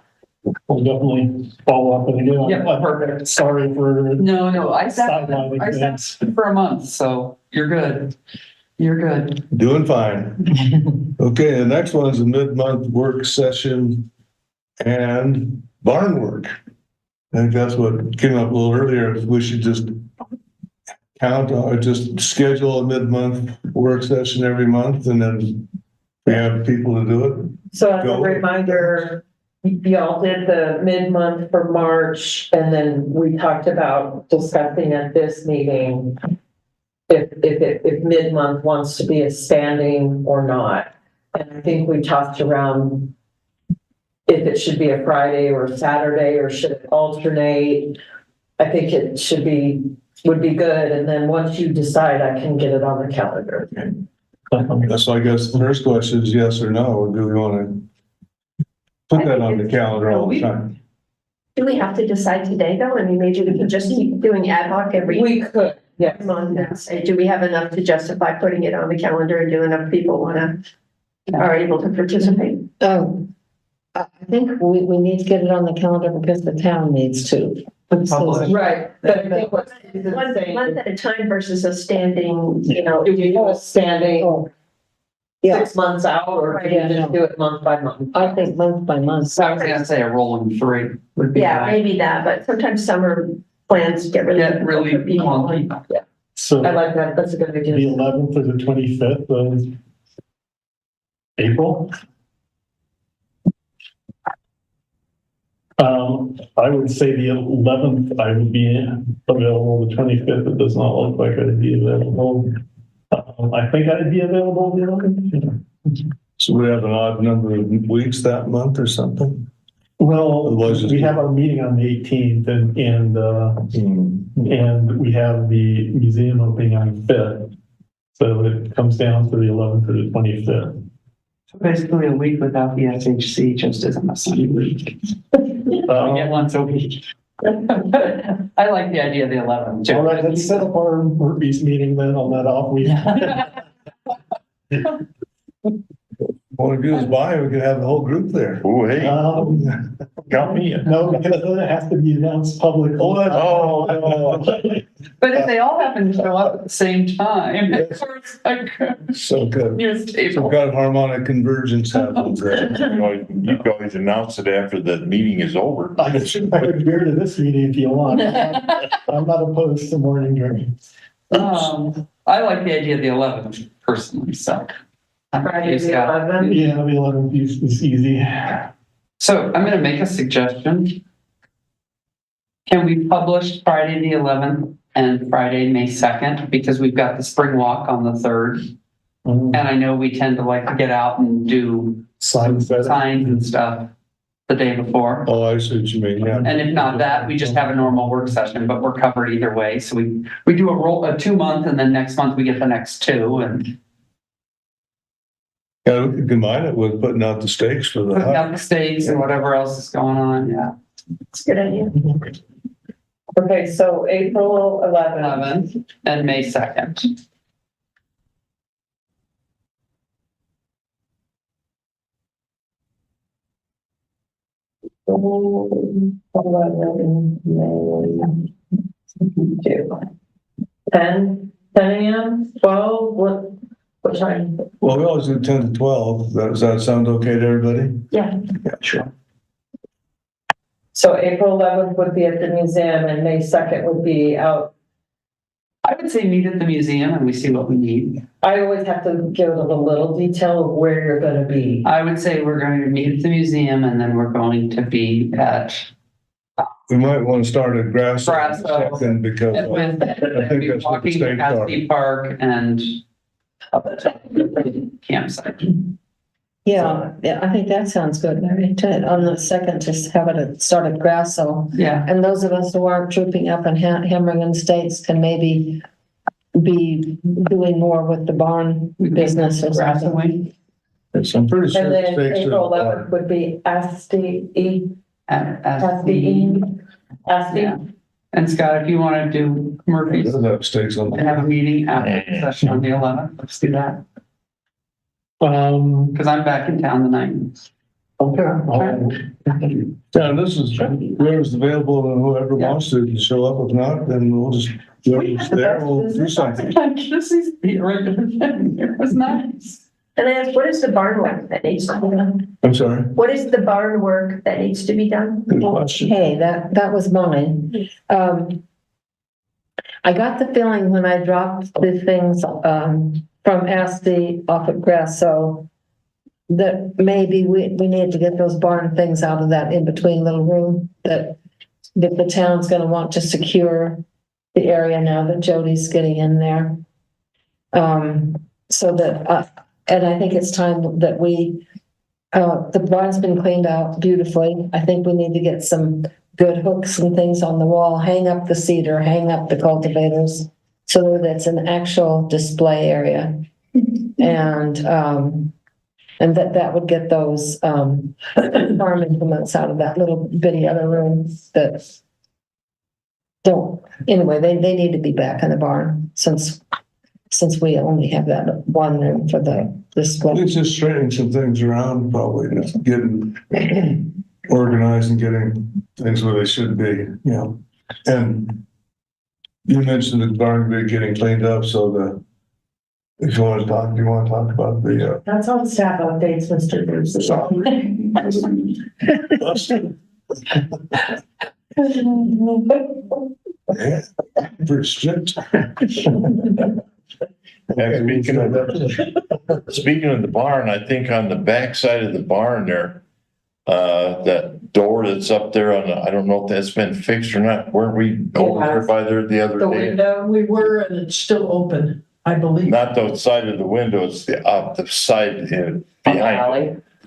I: We'll definitely follow up and again.
H: Yeah,
I: I'm
H: perfect.
I: sorry for
H: No, I sat
I: sidelining things.
H: for a month, so you're good. You're good.
C: Doing fine. Okay, the next one is a mid-month work session and barn work. I think that's what came up a little earlier. We should just count, or just schedule a mid-month work session every month and then we have people to do it?
B: So as a
C: Go.
B: reminder, y'all did the mid-month for March, and then we talked about discussing at this meeting if mid-month wants to be a standing or not. And I think we talked around if it should be a Friday or a Saturday, or should it alternate. I think it would be good, and then once you decide, I can get it on the calendar.
C: So I guess the first question is yes or no, or do we want to put that on the calendar all the time?
J: Do we have to decide today though? I mean, maybe we can just keep doing ad hoc every
B: We could, yes.
J: month and say, do we have enough to justify putting it on the calendar, and do enough people are able to participate?
E: I think we need to get it on the calendar because the town needs to.
B: Right. But I think what Susan's
J: One
B: saying
J: month
B: is,
J: at a time versus a standing, you know.
B: do we do a standing
E: Oh, yeah,
B: 6 months out, or do we
E: Yeah,
B: just
E: no.
B: do it month by month?
E: I think month by month.
H: So I was gonna say a rolling 3 would be.
J: Yeah,
H: fine.
J: maybe that, but sometimes summer plans get really.
H: Get really
J: difficult for people.
H: wonky.
I: So
B: I like that, that's a good
I: the
B: idea.
I: 11th or the 25th of April. I would say the 11th, I would be available. The 25th, it does not look like I'd be available. I think I'd be available the 11th.
C: So we have an odd number of weeks that month or something?
I: Well,
C: Otherwise it's-
I: we have our meeting on the 18th and we have the museum opening on the 5th. So it comes down to the 11th or the 25th.
H: So basically a week without the SHC just isn't a Sunday week. I get once a week. I like the idea of the 11th.
I: All right, let's set up our Murphy's meeting then on that off week.
C: Want to do is buy, we could have the whole group there.
A: Oh, hey, count me in.
I: No, because then it has to be announced publicly.
H: But if they all happen to show up at the same time, it's like
C: So good.
H: news
C: So
H: table.
C: we've got harmonic convergence happens there.
A: You can always announce it after the meeting is over.
I: I could bear to this meeting if you want. I'm not opposed to morning drinks.
H: I like the idea of the 11th personally, so.
B: Friday the 11th.
I: Yeah, the 11th is easy.
H: So I'm gonna make a suggestion. Can we publish Friday the 11th and Friday, May 2nd? Because we've got the spring walk on the 3rd. And I know we tend to like to get out and do
I: Signs better.
H: signs and stuff the day before.
C: Oh, I see what you mean, yeah.
H: And if not that, we just have a normal work session, but we're covered either way. So we do a 2-month, and then next month we get the next 2, and
C: Yeah, we could combine it with putting out the stakes for the
H: put
C: hut.
H: out the stakes and whatever else is going on, yeah.
J: It's a good idea.
B: Okay, so April 11th.
H: 11th and May 2nd.
B: Ten AM, 12, what time?
C: Well, we always do 10 to 12. Does that sound okay to everybody?
J: Yeah.
C: Yeah, sure.
B: So April 11th would be at the museum, and May 2nd would be out.
H: I would say meet at the museum and we see what we need.
B: I always have to give it a little detail of where you're gonna be.
H: I would say we're going to meet at the museum and then we're going to be at
C: We might want to start at Grass.
H: Grass Hill.
C: Second, because
H: with
C: I think that's what the
H: walking to
C: stakes are.
H: Cassidy Park and campsite.
E: Yeah, I think that sounds good, Mary, on the 2nd, just have it start at Grasso.
H: Yeah.
E: And those of us who aren't trooping up and hammering in states can maybe be doing more with the barn business or
H: Grass
E: something.
H: away.
C: Yes, I'm pretty sure
B: And
C: the
B: then
C: stakes
B: April
C: are.
B: 11th would be Asti,
H: At the, yeah. And Scott, if you want to do
C: It
H: Murphy's
C: does have stakes on
H: and have a
C: the.
H: meeting after the session on the 11th, let's do that. Because I'm back in town the 9th.
I: Okay.
C: Yeah, this is whoever's available and whoever wants to show up. If not, then we'll just, whoever's there, we'll do something.
H: This is the regular thing. It was nice.
J: And I asked, what is the barn work that needs to be done?
C: I'm sorry.
J: What is the barn work that needs to be done?
C: Good question.
E: Okay, that was mine. I got the feeling when I dropped the things, from Asti off at Grasso, that maybe we need to get those barn things out of that in-between little room, that the town's gonna want to secure the area now that Jody's getting in there. So that, and I think it's time that the barn's been cleaned out beautifully. I think we need to get some good hooks and things on the wall, hang up the cedar, hang up the cultivators, so that it's an actual display area. And that would get those, farm implements out of that little bitty other room that don't, anyway, they need to be back in the barn, since we only have that one room for this one.
C: It's just straightening some things around, probably, just getting organized and getting things where they should be, you know. And you mentioned the barn be getting cleaned up, so if you want to talk, about the,
B: That's on staff updates, Mr. Bruce.
C: yeah, pretty strict.
A: And speaking of the barn, I think on the back side of the barn there, that door that's up there I don't know if that's been fixed or not. Weren't we over there by there the other
K: The
A: day?
K: window, we were, and it's still open, I believe.
A: Not the side of the window, it's the side behind,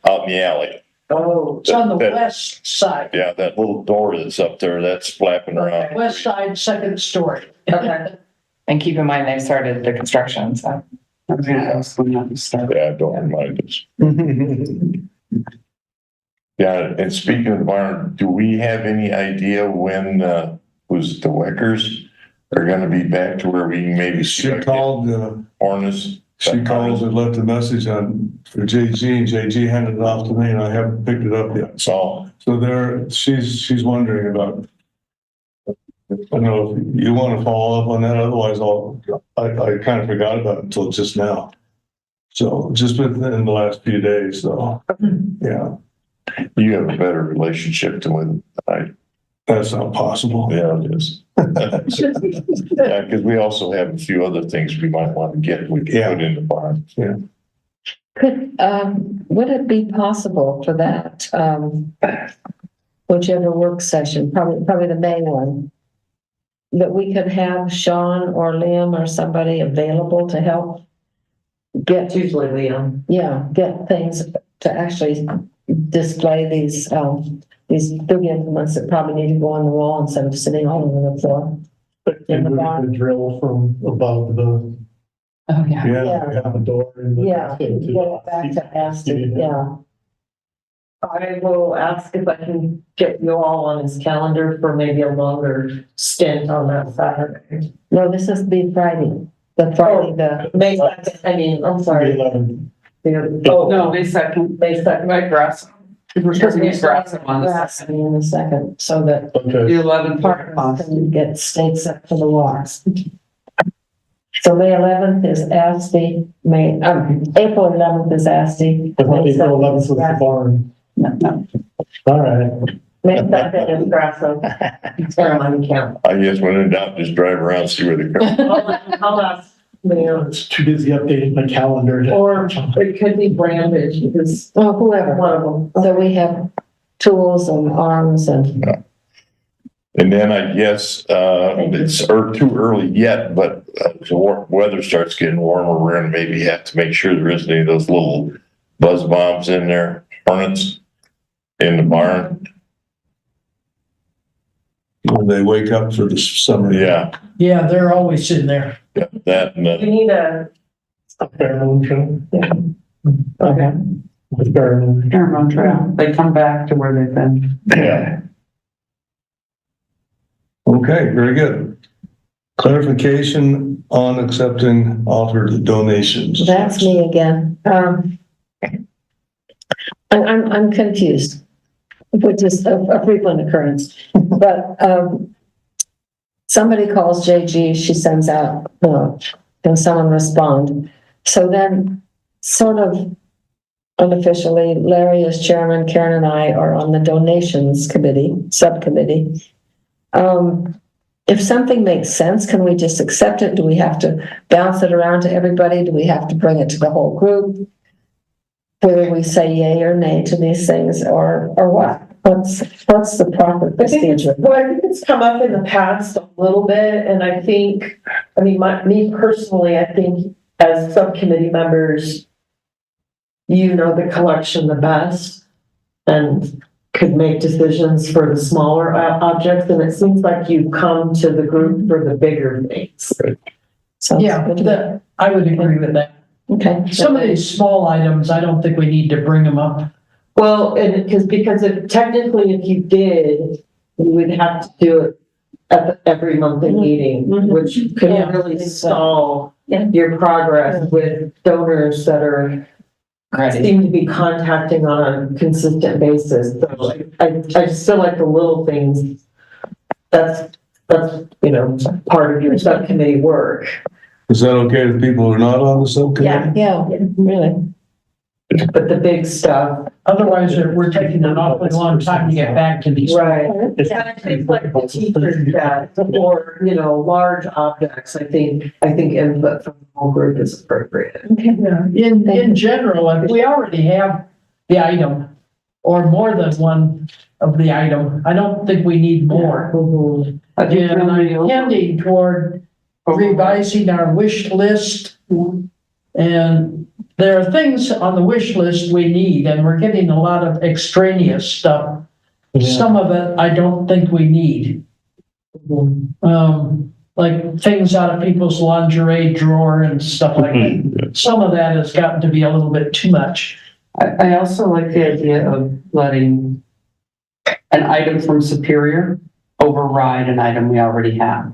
A: out in the alley.
K: Oh. It's on the west side.
A: Yeah, that little door that's up there, that's flapping around.
K: West side, second story.
L: Okay. And keep in mind, they started the construction, so.
A: Yeah, don't remind us. Yeah, and speaking of the barn, do we have any idea when, was the Weckers are gonna be back to where we can maybe?
C: She called,
A: Harness.
C: she called and left a message for JG, and JG handed it off to me, and I haven't picked it up yet. So she's wondering about, I don't know if you want to follow up on that, otherwise I kind of forgot about it until just now. So just within the last few days, so, yeah.
A: You have a better relationship to with
C: That's not possible.
A: Yeah, it is. Yeah, because we also have a few other things we might want to get, we can put in the barn.
C: Yeah.
E: Would it be possible for that, whichever work session, probably the May one, that we could have Sean or Liam or somebody available to help get,
B: Usually Liam.
E: get things to actually display these big implements that probably need to go on the wall instead of sitting all over the floor. In the barn.
I: The drill from above the
L: Oh, yeah.
I: the door. And
E: Yeah, get it back to Asti, yeah.
B: I will ask if I can get you all on his calendar for maybe a longer stint on that Saturday.
E: No, this is the Friday, the
B: May 2nd, I'm
I: The
B: sorry.
I: 11th.
H: No, May 2nd.
B: May 2nd.
H: Right, grass. We're supposed to use grass on the
E: grass in the second, so that
I: Okay.
H: The 11th.
E: partners can get stakes up for the walks. So May 11th is Asti, April 11th is Asti.
I: I thought April 11th was the barn.
H: No.
I: All right.
B: May 2nd is Grasso. Ceremony camp.
A: I guess when in doubt, just drive around, see where they come.
B: I'll ask Liam.
I: It's too busy updating my calendar.
B: Or it could be Brandage, because
E: Well, whoever.
B: one of them.
E: So we have tools and arms and,
A: And then I guess, it's too early yet, but the weather starts getting warmer, we're gonna maybe have to make sure there isn't any of those little buzz bombs in there, hornets in the barn.
C: When they wake up for the summer.
A: Yeah,
K: Yeah, they're always in there.
A: that and
B: We need a,
I: Pheromone trail.
E: okay.
I: With pheromone.
H: Pheromone trail. They come back to where they've been.
A: yeah.
C: Okay, very good. Clarification on accepting offered donations.
E: That's me again. I'm confused, which is a frequent occurrence, but, somebody calls JG, she sends out, can someone respond? So then, sort of unofficially, Larry is chairman, Karen and I are on the donations committee, subcommittee. if something makes sense, can we just accept it? Do we have to bounce it around to everybody? Do we have to bring it to the whole group? Whether we say yay or nay to these things, or what? What's the proper
B: I think
E: procedure?
B: it's come up in the past a little bit, and I think, I mean, me personally, I think as subcommittee members, you know the collection the best and could make decisions for the smaller objects, and it seems like you've come to the group for the bigger things.
E: Sounds
K: Yeah,
E: good.
K: I would agree with that.
E: Okay.
K: Some of these small items, I don't think we need to bring them up.
B: Well, and because if technically if you did, you would have to do it at every monthly meeting, which could
K: Yeah.
B: really stall
E: Yeah.
B: your progress with donors that are seem to be contacting on a consistent basis. So I just feel like the little things, that's, you know, part of your subcommittee work.
C: Is that okay with people who are not on the subcommittee?
E: Yeah, really.
B: But the big stuff.
K: Otherwise, we're taking an awfully long time to get back to these.
B: Right. And I think like the teachers that, or, you know, large objects, I think input from the whole group is appropriate.
K: Yeah. In general, if we already have the item or more than one of the item, I don't think we need more. And I'm tending toward revising our wish list. And there are things on the wish list we need, and we're getting a lot of extraneous stuff. Some of it I don't think we need. Like things out of people's lingerie drawer and stuff like that. Some of that has gotten to be a little bit too much.
H: I also like the idea of letting an item from Superior override an item we already have.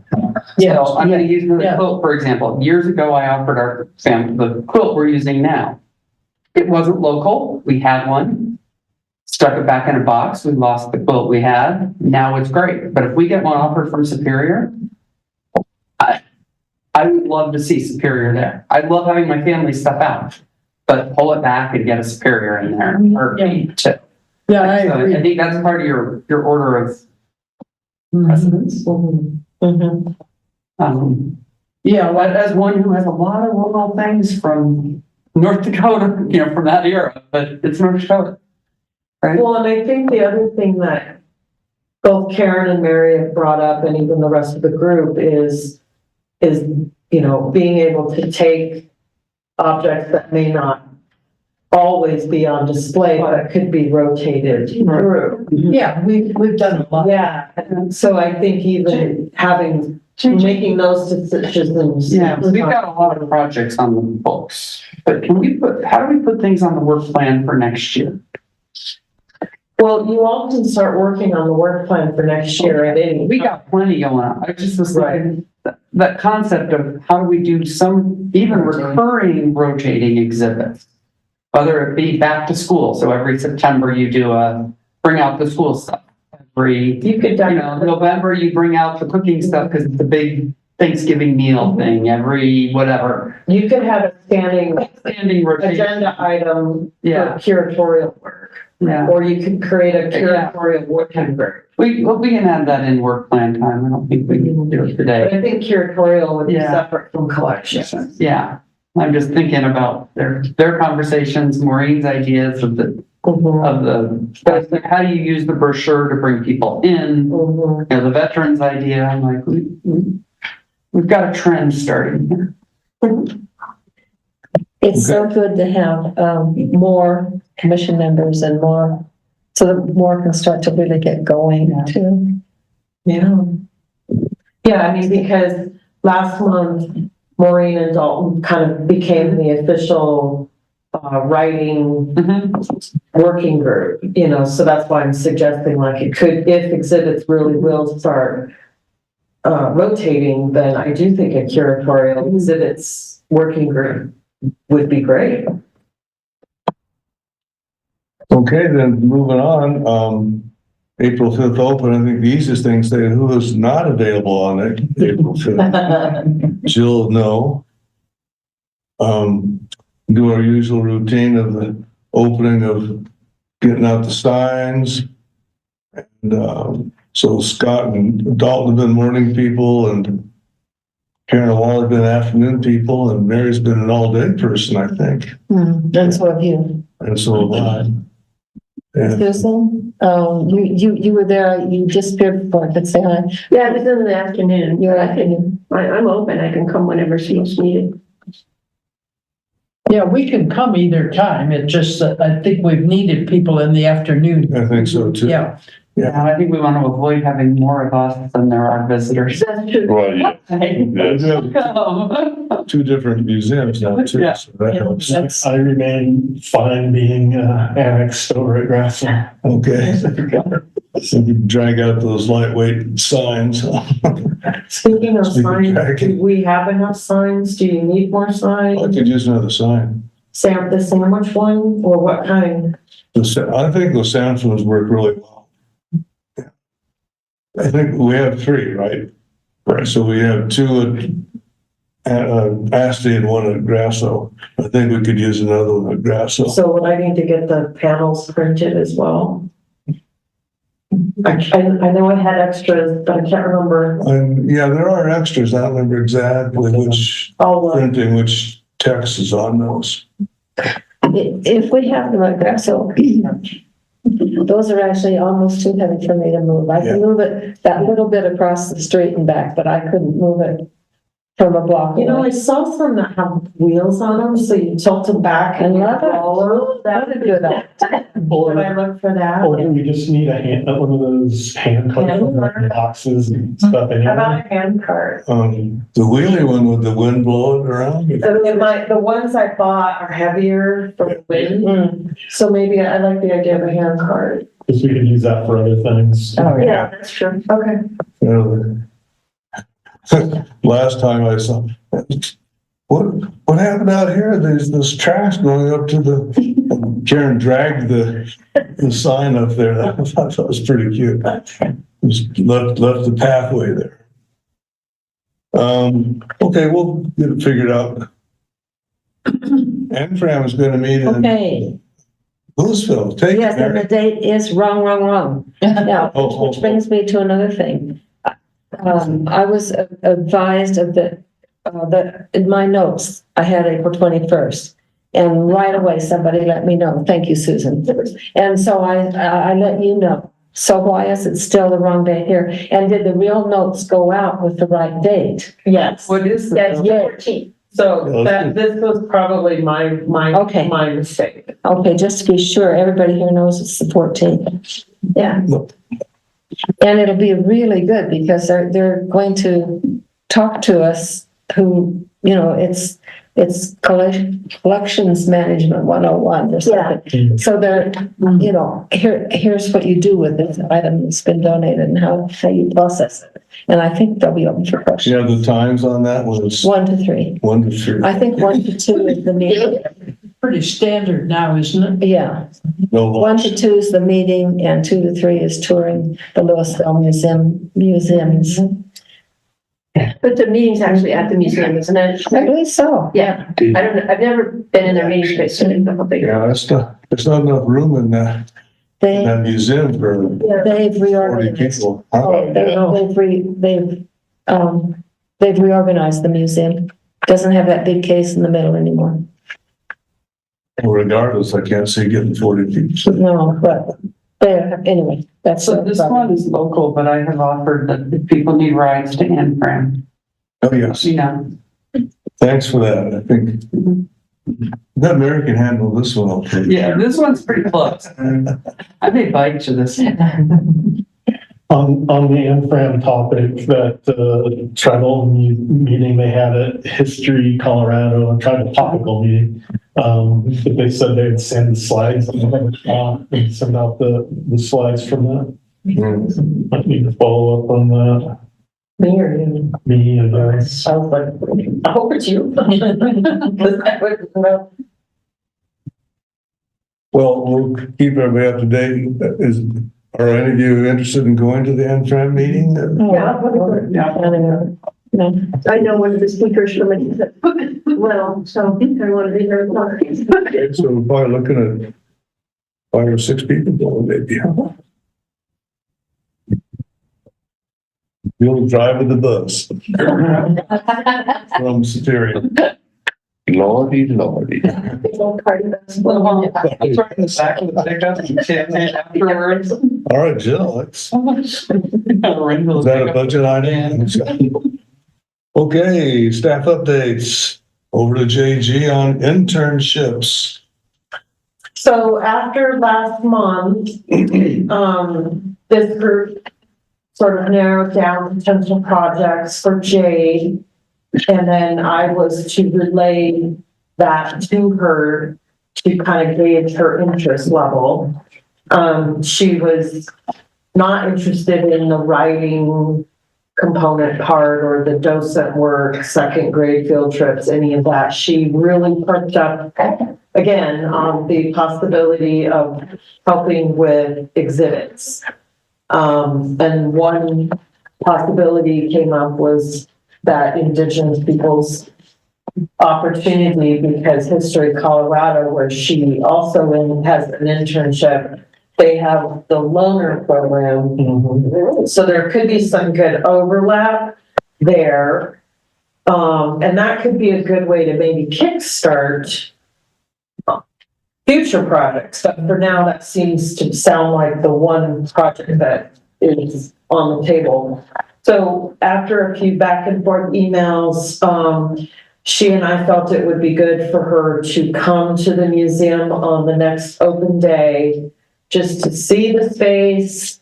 K: Yeah.
H: So I'm going to use the
K: Yeah.
H: quilt, for example. Years ago, I offered our family the quilt we're using now. It wasn't local. We had one, stuck it back in a box. We lost the quilt we had. Now it's great. But if we get one offered from Superior, I would love to see Superior there. I love having my family stuff out, but pull it back and get a Superior in there or too.
K: Yeah, I
H: So
K: agree.
H: I think that's part of your order of precedence.
K: Yeah,
H: But as one who has a lot of rural things from North Dakota, you know, from that era, but it's North Dakota. Right?
B: Well, and I think the other thing that both Karen and Mary have brought up, and even the rest of the group, is, you know, being able to take objects that may not always be on display, but could be rotated through.
K: yeah, we've done a lot.
B: Yeah, and so I think even making those decisions.
H: Yeah, we've got a lot of projects on the books, but how do we put things on the work plan for next year?
B: Well, you often start working on the work plan for next year at any.
H: We got plenty going on. I just was thinking that concept of how do we do some even recurring rotating exhibits, whether it be back to school. So every September you do bring out the school stuff. November you bring out the cooking stuff because it's a big Thanksgiving meal thing. Every whatever.
B: You could have a standing
H: rotation.
B: agenda item for
H: Yeah.
B: curatorial work.
H: Yeah.
B: Or you could create a curatorial working group.
H: We can add that in work plan time. I don't think we can do it
B: But
H: today.
B: I think curatorial would be
H: Yeah.
B: separate from collections.
H: Yeah. I'm just thinking about their conversations, Maureen's ideas of the how do you use the brochure to bring people in? You know, the veterans idea. I'm like, we've got a trend starting here.
E: It's so good to have more commission members and more, so that more can start to really get going too.
B: Yeah. Yeah, I mean, because last month, Maureen and Dalton kind of became the official writing working group, you know, so that's why I'm suggesting like it could, if exhibits really will start rotating, then I do think a curatorial exhibits working group would be great.
C: Okay, then moving on, April 5th open, I think the easiest thing is saying who is not available on it, April 5th. Jill, no. Do our usual routine of the opening of getting out the signs and So Scott and Dalton have been morning people, and Karen and Wall have been afternoon people, and Mary's been an all-day person, I think,
E: And so have you.
C: and so have I. And
E: Susan, you were there, you disappeared before I could say hi.
J: Yeah, I was in the afternoon.
E: You're
J: I can, I'm open. I can come whenever she's needed.
K: Yeah, we can come either time. It just, that I think we've needed people in the afternoon.
C: I think so too.
K: Yeah.
H: Yeah, I think we want to avoid having more of us than there are visitors.
J: That's true.
A: Well, yeah.
C: We do have two different museums now too,
H: Yeah.
C: so that helps.
E: That's,
I: I remain fine being annexed over at Grassland.
C: Okay. So you can drag out those lightweight signs.
B: Speaking of
C: Speaking
B: signs,
C: of-
B: do we have enough signs? Do you need more
C: I
B: signs?
C: could use another sign.
B: The sandwich one, or what kind?
C: I think those sound ones work really well. I think we have three, right? Right. So we have two at Asti and one at Grasso. I think we could use another one at Grasso.
B: So would I need to get the panels printed as well? I know I had extras, but I can't remember.
C: And yeah, there are extras. I don't remember exactly which printing, which text is on those.
E: if we have them at Grasso, those are actually almost too heavy for me to move. I can move it that little bit across the street and back, but I couldn't move it from a block
B: You know,
E: away.
B: I saw some that have wheels on them, so you tilt them back and
E: I
B: you
E: love it.
B: roll. That would be good. Would I look for that?
I: Or do we just need one of those hand cart boxes and stuff
B: How about
I: anyway?
B: a hand cart?
C: The wheelie one with the wind blowing around.
B: The ones I bought are heavier for the wind,
E: Mm.
B: so maybe I like the idea of a hand cart.
I: Because we could use that for other things.
E: Oh, yeah.
B: Yeah, that's true. Okay.
C: Last time I saw, what happened out here? There's this trash going up to the, Karen dragged the sign up there. I thought that was pretty cute. Just left the pathway there. Okay, we'll get it figured out. NFRAM is going to meet in
E: Okay,
C: Louisville. Take it,
E: yes, and the
C: Mary.
E: date is wrong. Now,
C: Oh.
E: which brings me to another thing. I was advised of in my notes, I had April 21st. And right away, somebody let me know. Thank you, Susan. And so I let you know. So why is it still the wrong date here? And did the real notes go out with the right date?
B: Yes.
H: What is
B: Yes,
H: the?
B: yeah, 14. So this was probably
E: Okay.
B: my mistake.
E: Okay, just to be sure, everybody here knows it's the 14th. Yeah. And it'll be really good because they're going to talk to us who, it's collections management 101 or something. So they're, here's what you do with this item that's been donated and how you process it. And I think they'll be open for
C: You
E: questions.
C: have the times on that one? It's
E: 1 to 3.
C: 1 to 3.
E: I think 1 to 2 is the meeting.
K: Pretty standard now, isn't it?
E: Yeah.
C: No
E: 1 to 2 is the meeting and 2 to 3 is touring the Louisville museums.
J: But the meeting's actually at the museum, isn't it?
E: I believe so.
J: Yeah, I don't know, I've never been in their meeting space, so I don't know how big.
C: Yeah, there's not enough room in that
E: They,
C: museum for
E: they've
C: 40
E: reorganized.
C: people.
E: Oh, they've reorganized the museum. Doesn't have that big case in the middle anymore.
C: Regardless, I can't see getting 40 people.
E: No, but there, anyway, that's.
H: So this one is local, but I have offered that if people need rides to NFRAM,
C: Oh, yes. Thanks for that. I think that Mary can handle this one. Okay.
H: Yeah, this one's pretty close. I may bike to this.
I: On the NFRAM topic, that tribal meeting they had at History Colorado, a tribal topical meeting, that they said they'd send the slides and send out the slides from that. I need to follow up on that.
B: Me or you?
I: Me, I guess.
B: I was like, I hope it's you.
C: Well, we'll keep everybody up to date. Are any of you interested in going to the NFRAM meeting?
E: No.
J: I know one of the speakers from it, well, so I want to be there.
C: So we're probably looking at 5 or 6 people going maybe. You'll drive with the bus from Superior.
A: Lordy, lordy.
L: It's right in the back of the pickup, and champagne afterwards.
C: All right, Jill, is that a budget item? Okay, staff updates. Over to JG on internships.
B: So after last month, this group sort of narrowed down potential projects for Jade. And then I was to relay that to her to kind of gauge her interest level. She was not interested in the writing component part or the docent work, second grade field trips, any of that. She really perked up again on the possibility of helping with exhibits. And one possibility came up was that Indigenous people's opportunity, because History Colorado, where she also has an internship, they have the loaner program. So there could be some good overlap there. And that could be a good way to maybe kickstart future projects. But for now, that seems to sound like the one project that is on the table. So after a few back and forth emails, she and I felt it would be good for her to come to the museum on the next open day, just to see the space,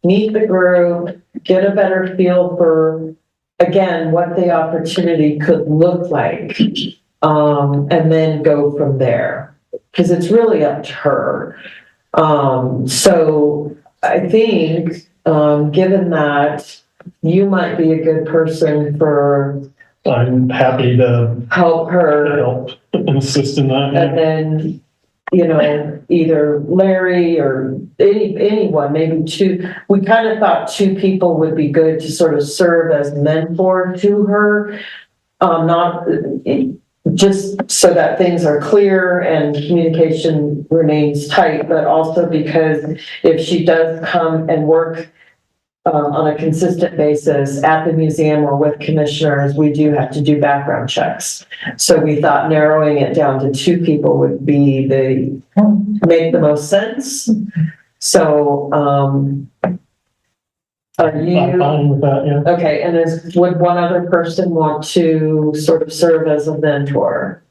B: meet the group, get a better feel for, again, what the opportunity could look like, and then go from there. Because it's really up to her. So I think, given that, you might be a good person for
I: I'm happy to
B: help her.
I: help and assist in that.
B: And then, you know, either Larry or anyone, maybe two. We kind of thought two people would be good to sort of serve as mentor to her. Not just so that things are clear and communication remains tight, but also because if she does come and work on a consistent basis at the museum or with commissioners, we do have to do background checks. So we thought narrowing it down to two people would be make the most sense. So, are
I: I'm
B: you,
I: fine with that, yeah.
B: okay, and would one other person want to sort of serve as a mentor?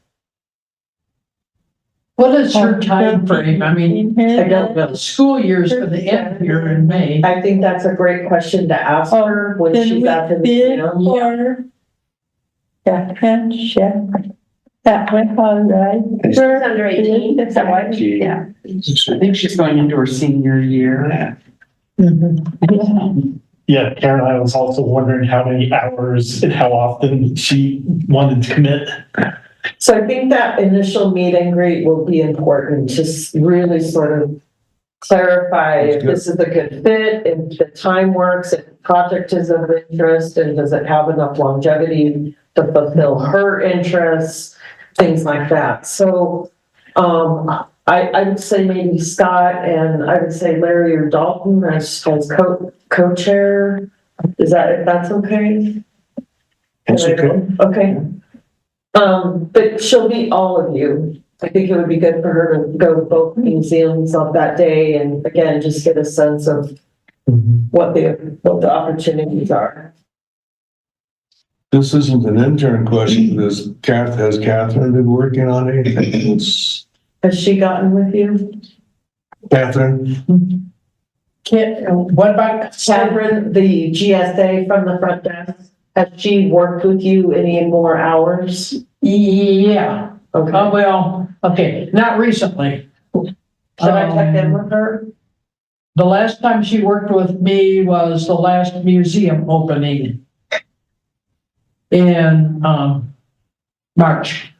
K: What is her time frame? I mean,
B: I don't know.
K: the school year's gonna end here in May.
B: I think that's a great question to ask her when she's at the museum.
F: Or second shift. That went all right.
J: She's under 18, is that right?
F: Yeah.
H: I think she's going into her senior year.
I: Yeah, Karen, I was also wondering how many hours and how often she wanted to commit.
B: So I think that initial meet and greet will be important to really sort of clarify if this is a good fit, if the time works, if the project is of interest, and does it have enough longevity to fulfill her interests, things like that. So I would say maybe Scott, and I would say Larry or Dalton as co-chair. Is that, if that's okay?
C: That's okay.
B: Okay. But she'll meet all of you. I think it would be good for her to go to both museums on that day and again, just get a sense of what the opportunities are.
C: This isn't an intern question. Has Catherine been working on anything?
B: Has she gotten with you?
C: Catherine?
K: What about
B: Catherine, the GSA from the front desk, has she worked with you any more hours?
K: Yeah,
B: Okay.
K: well, okay, not recently.
B: Should I check in with her?
K: The last time she worked with me was the last museum opening in, March.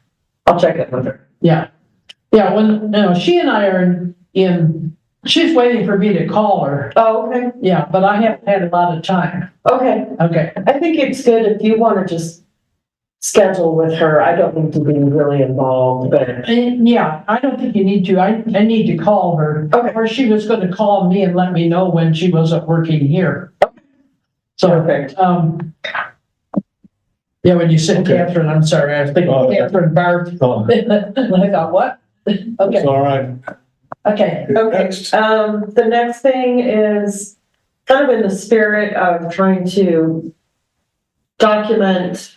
B: I'll check in with her.
K: Yeah. Yeah, when, she and I are she's waiting for me to call her.
B: Oh, okay.
K: Yeah, but I haven't had a lot of time.
B: Okay.
K: Okay.
B: I think it's good if you want to just schedule with her. I don't need to be really involved, but
K: Yeah, I don't think you need to. I need to call her.
B: Okay.
K: Or she was gonna call me and let me know when she wasn't working here. So,
B: Perfect.
K: Yeah, when you said
C: Okay.
K: Catherine, I'm sorry, I was thinking
C: Oh,
K: Catherine Barth.
C: Oh,
K: I thought, what? Okay,
C: it's all right.
K: okay.
B: Okay,
C: Next.
B: the next thing is kind of in the spirit of trying to document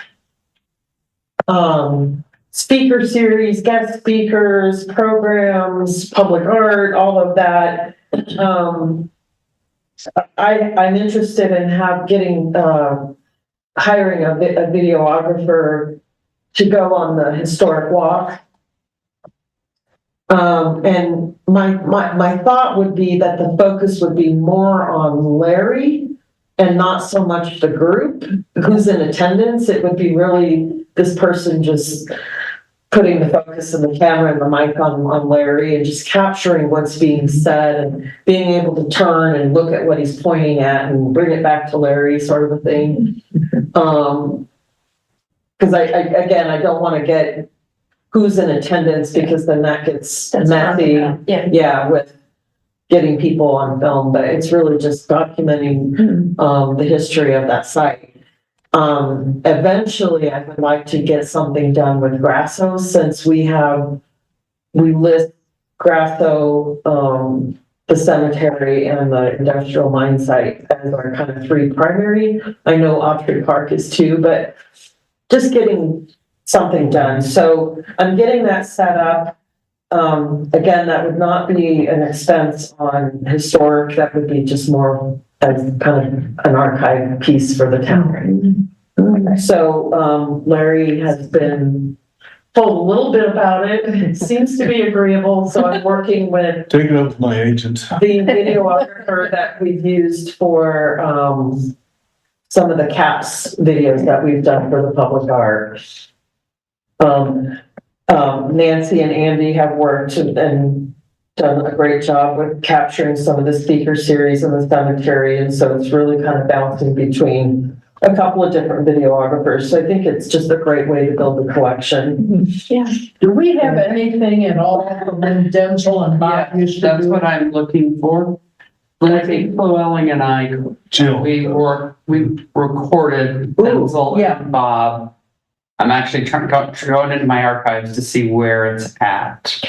B: speaker series, guest speakers, programs, public art, all of that. I'm interested in hiring a videographer to go on the historic walk. And my thought would be that the focus would be more on Larry and not so much the group who's in attendance. It would be really this person just putting the focus and the camera and the mic on Larry and just capturing what's being said and being able to turn and look at what he's pointing at and bring it back to Larry, sort of a thing. Because I don't want to get who's in attendance, because then that gets messy. Yeah, with getting people on film, but it's really just documenting the history of that site. Eventually, I would like to get something done with Grasso, since we list Grasso, the cemetery and the industrial mine site as our kind of three primary. I know Autry Park is too, but just getting something done. So I'm getting that set up. Again, that would not be an expense on historic. That would be just more as kind of an archive piece for the town. So Larry has been told a little bit about it. It seems to be agreeable. So I'm working with
C: Take it up with my agent.
B: the videographer that we've used for some of the CAPS videos that we've done for the public art. Nancy and Andy have worked and done a great job with capturing some of the speaker series in the cemetery. And so it's really kind of bouncing between a couple of different videographers. So I think it's just a great way to build a collection.
E: Yeah.
K: Do we have anything at all from when Denzel and Bob
H: Yeah,
K: used to
H: that's
K: do?
H: what I'm looking for. Lindsay Llewellyn and I,
C: Jill.
H: we recorded Denzel
K: yeah.
H: and Bob. I'm actually going into my archives to see where it's at.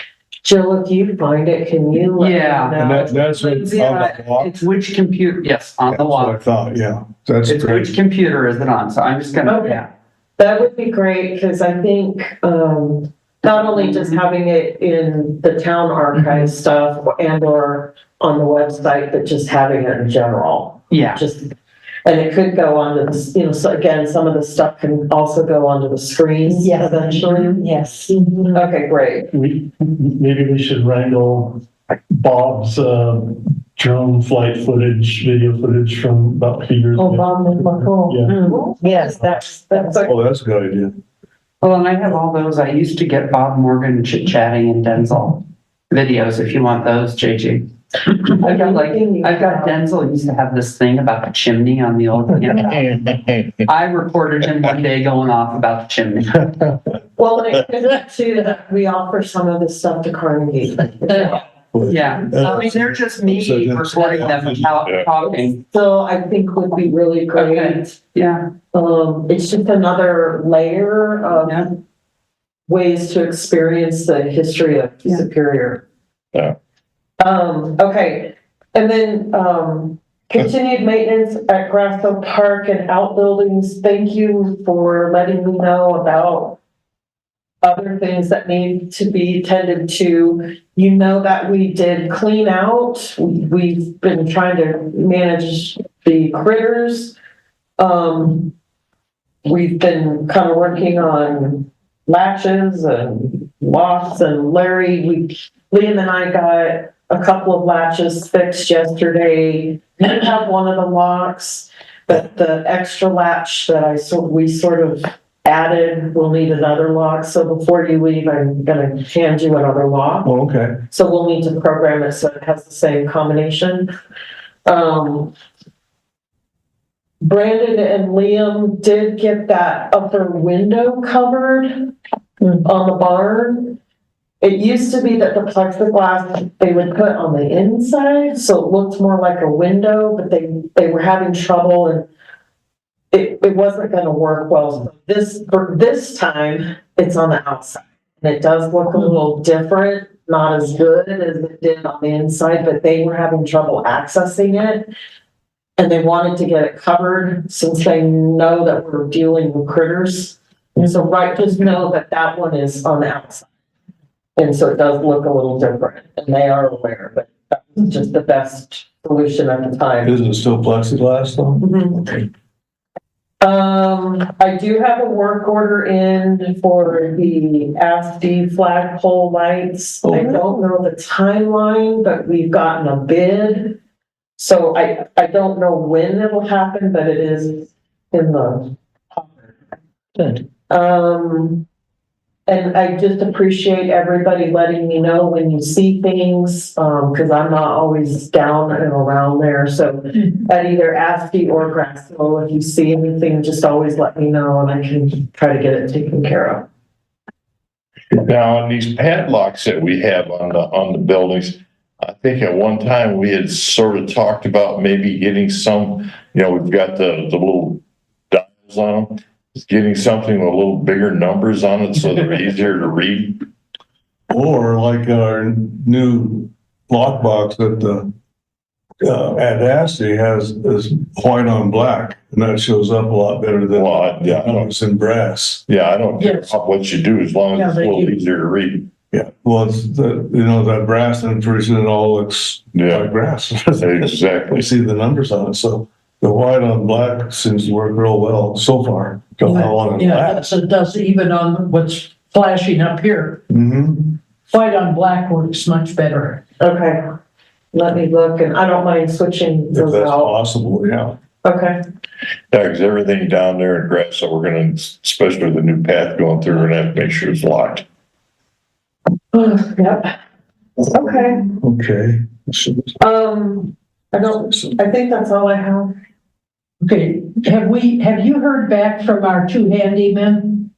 B: Jill, if you find it, can you let me
H: Yeah.
B: know?
C: And that's what, on the walk?
H: It's which computer, yes, on the
C: That's what I
H: wall.
C: thought, yeah. That's
H: It's
C: great.
H: which computer is it on? So I'm just gonna,
B: Okay.
H: yeah.
B: That would be great, because I think, not only just having it in the town archive stuff and or on the website, but just having it in general.
H: Yeah.
B: Just, and it could go onto the, so again, some of the stuff can also go onto the screens eventually.
E: Yes.
B: Okay, great.
I: Maybe we should wrangle Bob's drone flight footage, video footage from about a few years
B: Oh,
I: ago.
B: Bob McCall.
E: Yes,
B: That's
C: Oh, that's a good idea.
H: Well, and I have all those. I used to get Bob Morgan chit-chatting and Denzel videos, if you want those, JG. I've got Denzel used to have this thing about the chimney on the old, I reported him one day going off about the chimney.
B: Well, and it could too, that we offer some of this stuff to Carnegie.
H: Yeah, I mean, they're just me recording them talking.
B: So I think would be really great.
H: Okay. Yeah,
B: It's just another layer
H: yeah.
B: of ways to experience the history of
H: Yeah.
B: Superior.
A: Yeah.
B: Okay, and then, continued maintenance at Grasso Park and outbuildings. Thank you for letting me know about other things that need to be tended to. You know that we did clean out. We've been trying to manage the critters. We've been kind of working on latches and locks, and Liam and I got a couple of latches fixed yesterday. We didn't have one of the locks, but the extra latch that we sort of added will need another lock. So before you leave, I'm gonna hand you another lock.
C: Oh, okay.
B: So we'll need to program it so it has the same combination. Brandon and Liam did get that upper window covered on the barn. It used to be that the plexiglass they would put on the inside, so it looked more like a window, but they were having trouble, and it wasn't gonna work well. So for this time, it's on the outside. And it does look a little different, not as good as it did on the inside, but they were having trouble accessing it. And they wanted to get it covered since they know that we're dealing with critters. And so just know that that one is on the outside. And so it does look a little different, and they are aware, but that was just the best solution at the time.
C: Is it still plexiglass though?
B: Mhm. I do have a work order in for the ASD flagpole lights. I don't know the timeline, but we've gotten a bid. So I don't know when it'll happen, but it is in the.
E: Good.
B: And I just appreciate everybody letting me know when you see things, cause I'm not always down and around there, so at either ASCII or Grassville, if you see anything, just always let me know and I can try to get it taken care of.
A: Now, on these padlocks that we have on the buildings, I think at one time we had sort of talked about maybe getting some, we've got the little dials on them. Getting something with a little bigger numbers on it so they're easier to read.
C: Or like our new lockbox at ASCII is white on black, and that shows up a lot better than it's in brass.
A: Yeah, I don't care
K: Yes.
A: what you do as long as it's a little easier to read.
C: Yeah, well, it's that brass, and pretty soon it all looks like brass.
A: Exactly.
C: You see the numbers on it, so the white on black seems to work real well so far. Don't know how long it
K: Yeah,
C: lasts.
K: it does even on what's flashing up here.
C: Mm-hmm.
K: White on black works much better.
B: Okay, let me look, and I don't mind switching
C: If
B: those
C: that's
B: out.
C: possible, yeah.
B: Okay,
A: Yeah, because everything down there in grass, so we're gonna, especially with the new path going through, we're gonna have to make sure it's locked.
B: yep. Okay,
C: Okay.
B: I think that's all I have.
K: Okay, have you heard back from our two handymen?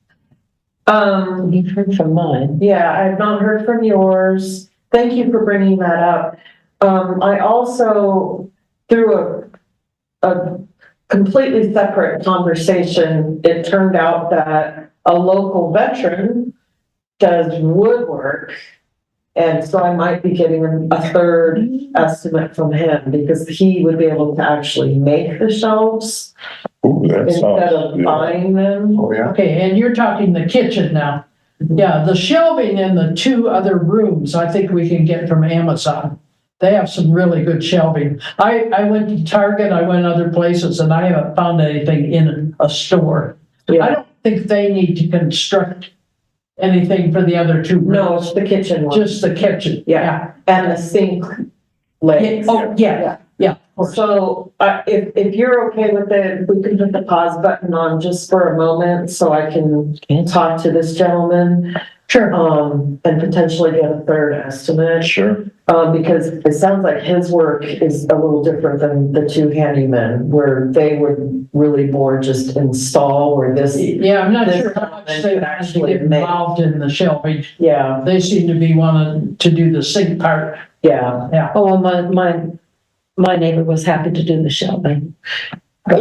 E: You've heard from mine.
B: Yeah, I have not heard from yours. Thank you for bringing that up. I also, through a completely separate conversation, it turned out that a local veteran does woodwork. And so I might be getting a third estimate from him because he would be able to actually make the shelves
A: Ooh, that
B: instead of
A: sounds,
B: buying them.
C: Oh, yeah.
K: Okay, and you're talking the kitchen now. Yeah, the shelving in the two other rooms, I think we can get from Amazon. They have some really good shelving. I went to Target, I went other places, and I haven't found anything in a store. I
B: Yeah,
K: don't think they need to construct anything for the other two
B: no,
K: rooms,
B: it's the kitchen one.
K: just the kitchen.
B: Yeah. And the sink legs.
K: Oh, yeah, of course.
B: So, if you're okay with it, we can put the pause button on just for a moment so I can talk to this gentleman.
K: Sure.
B: And potentially get a third estimate.
A: sure.
B: Because it sounds like his work is a little different than the two handymen, where they would really more just install, where this,
K: Yeah, I'm not
B: This
K: sure how much
B: gentleman
K: they
B: could
K: actually
B: actually
K: get
B: make-
K: involved in the shelving.
B: yeah,
K: They seem to be wanting to do the sink part.
B: yeah.
E: Oh, well, my neighbor was happy to do the shelving. But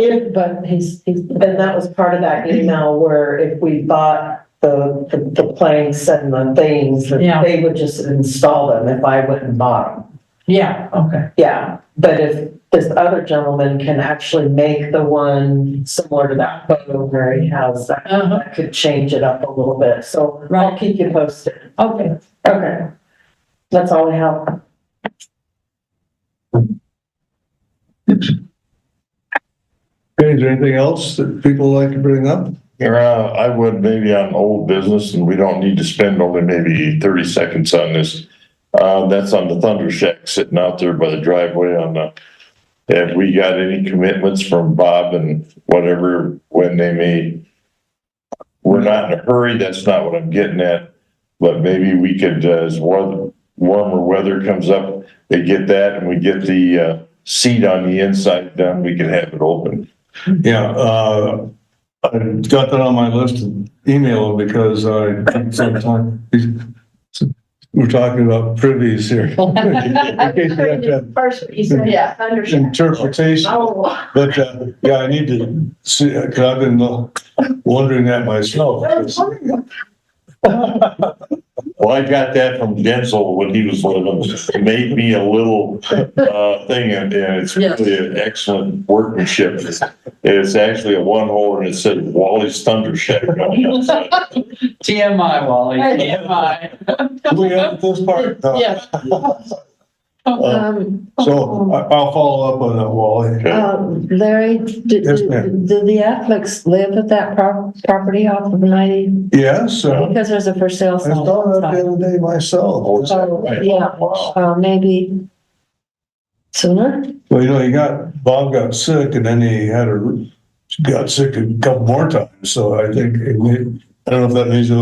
E: he's.
B: And that was part of that email where if we bought the planks and the things, that
K: Yeah.
B: they would just install them if I went and bought them.
K: Yeah, okay.
B: Yeah, but if this other gentleman can actually make the one similar to that photo where he has that,
K: Uh-huh.
B: that could change it up a little bit. So I'll
K: Right.
B: keep you posted.
K: Okay.
B: Okay. That's all I have.
C: Okay, is there anything else that people like to bring up?
A: I would maybe on old business, and we don't need to spend only maybe 30 seconds on this. That's on the Thunder Shack sitting out there by the driveway have we got any commitments from Bob and whatever, when they may? We're not in a hurry, that's not what I'm getting at, but maybe we could, as warmer weather comes up, they get that and we get the, seat on the inside done, we can have it open.
C: Yeah, I got that on my list to email him because I think we're talking about privies here. In case you have to have
J: First, you said, yeah, understand.
C: interpretation,
J: Oh.
C: but, yeah, I need to see, cause I've been wondering that myself.
A: Well, I got that from Denzel when he was living. It made me a little, thing, and it's really an excellent workmanship. It's actually a one hole and it said Wally's Thunder Shack.
H: TMI, Wally, TMI.
C: We have this part.
K: Yeah.
C: So I'll follow up on that, Wally.
E: Larry, do
C: Yes, ma'am.
E: the Afflecks live at that property off of 90?
C: Yes,
E: Because there's a for sale
C: I
E: sign.
C: saw that the other day myself.
E: So, yeah, maybe sooner?
C: Well, Bob got sick and then he got sick a couple more times. So I think, I don't know if that means he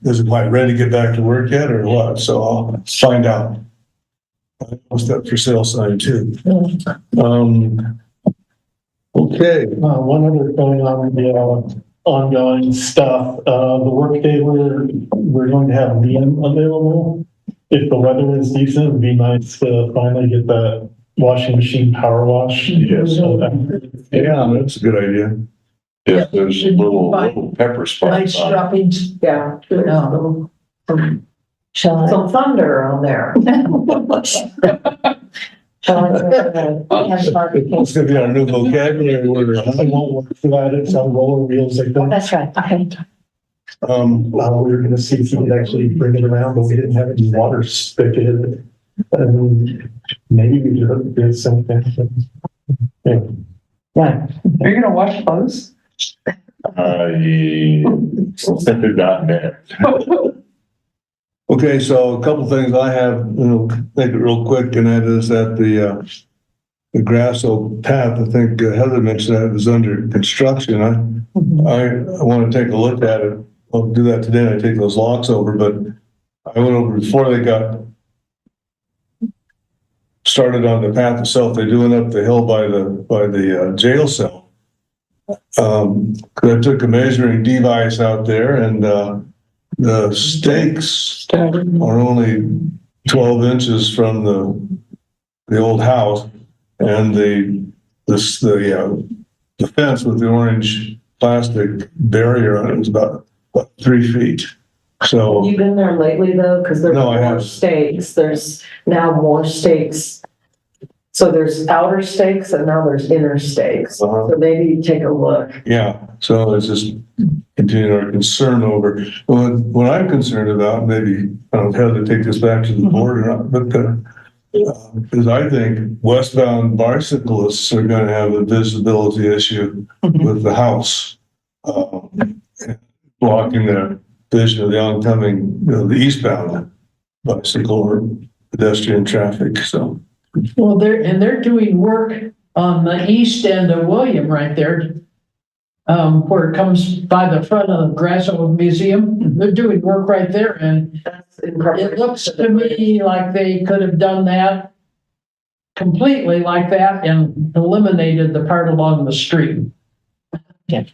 C: isn't quite ready to get back to work yet or what. So I'll find out. What's that for sale sign too? Okay.
I: One other thing on the ongoing stuff, the workday we're going to have Liam available. If the weather is decent, it'd be nice to finally get that washing machine power wash.
A: Yes.
C: Yeah, that's a good idea.
A: If there's a little pepper
K: Nice
A: spots on it.
K: droppings.
B: Yeah. there's
E: Shall I?
B: some thunder on there.
E: Shall I?
C: It's gonna be our new vocabulary word.
I: I won't work for that, it's on roller wheels, I think.
E: That's right, okay.
I: We were gonna see if we could actually bring it around, but we didn't have any water spigot. And maybe we could do something. Yeah.
E: Right.
H: Are you gonna wash clothes?
A: Not bad.
C: Okay, so a couple things I have, make it real quick, and that is that the Grasso path, I think Heather mentioned that is under construction. I want to take a look at it. I'll do that today. I take those locks over, but I went over before they got started on the path itself. They're doing up the hill by the jail cell. I took a measuring device out there and, the stakes are only 12 inches from the old house, and the fence with the orange plastic barrier on it was about 3 feet. So
B: Have you been there lately though? Cause there's
C: No, I
B: more
C: haven't.
B: stakes. There's now more stakes. So there's outer stakes and now there's inner stakes.
C: Uh-huh.
B: So maybe take a look.
C: yeah, so it's just continuing our concern over what I'm concerned about. Maybe I don't know how to take this back to the board or not, but is I think westbound bicyclists are going to have a visibility issue with the house, blocking their vision of the oncoming, the eastbound bicycle or pedestrian traffic. So,
K: Well, they're doing work on the east end of William right there. Where it comes by the front of the Grasso Museum. They're doing work right there and
B: That's in
K: it
B: preparation.
K: looks to me like they could have done that completely like that and eliminated the part along the street.
C: and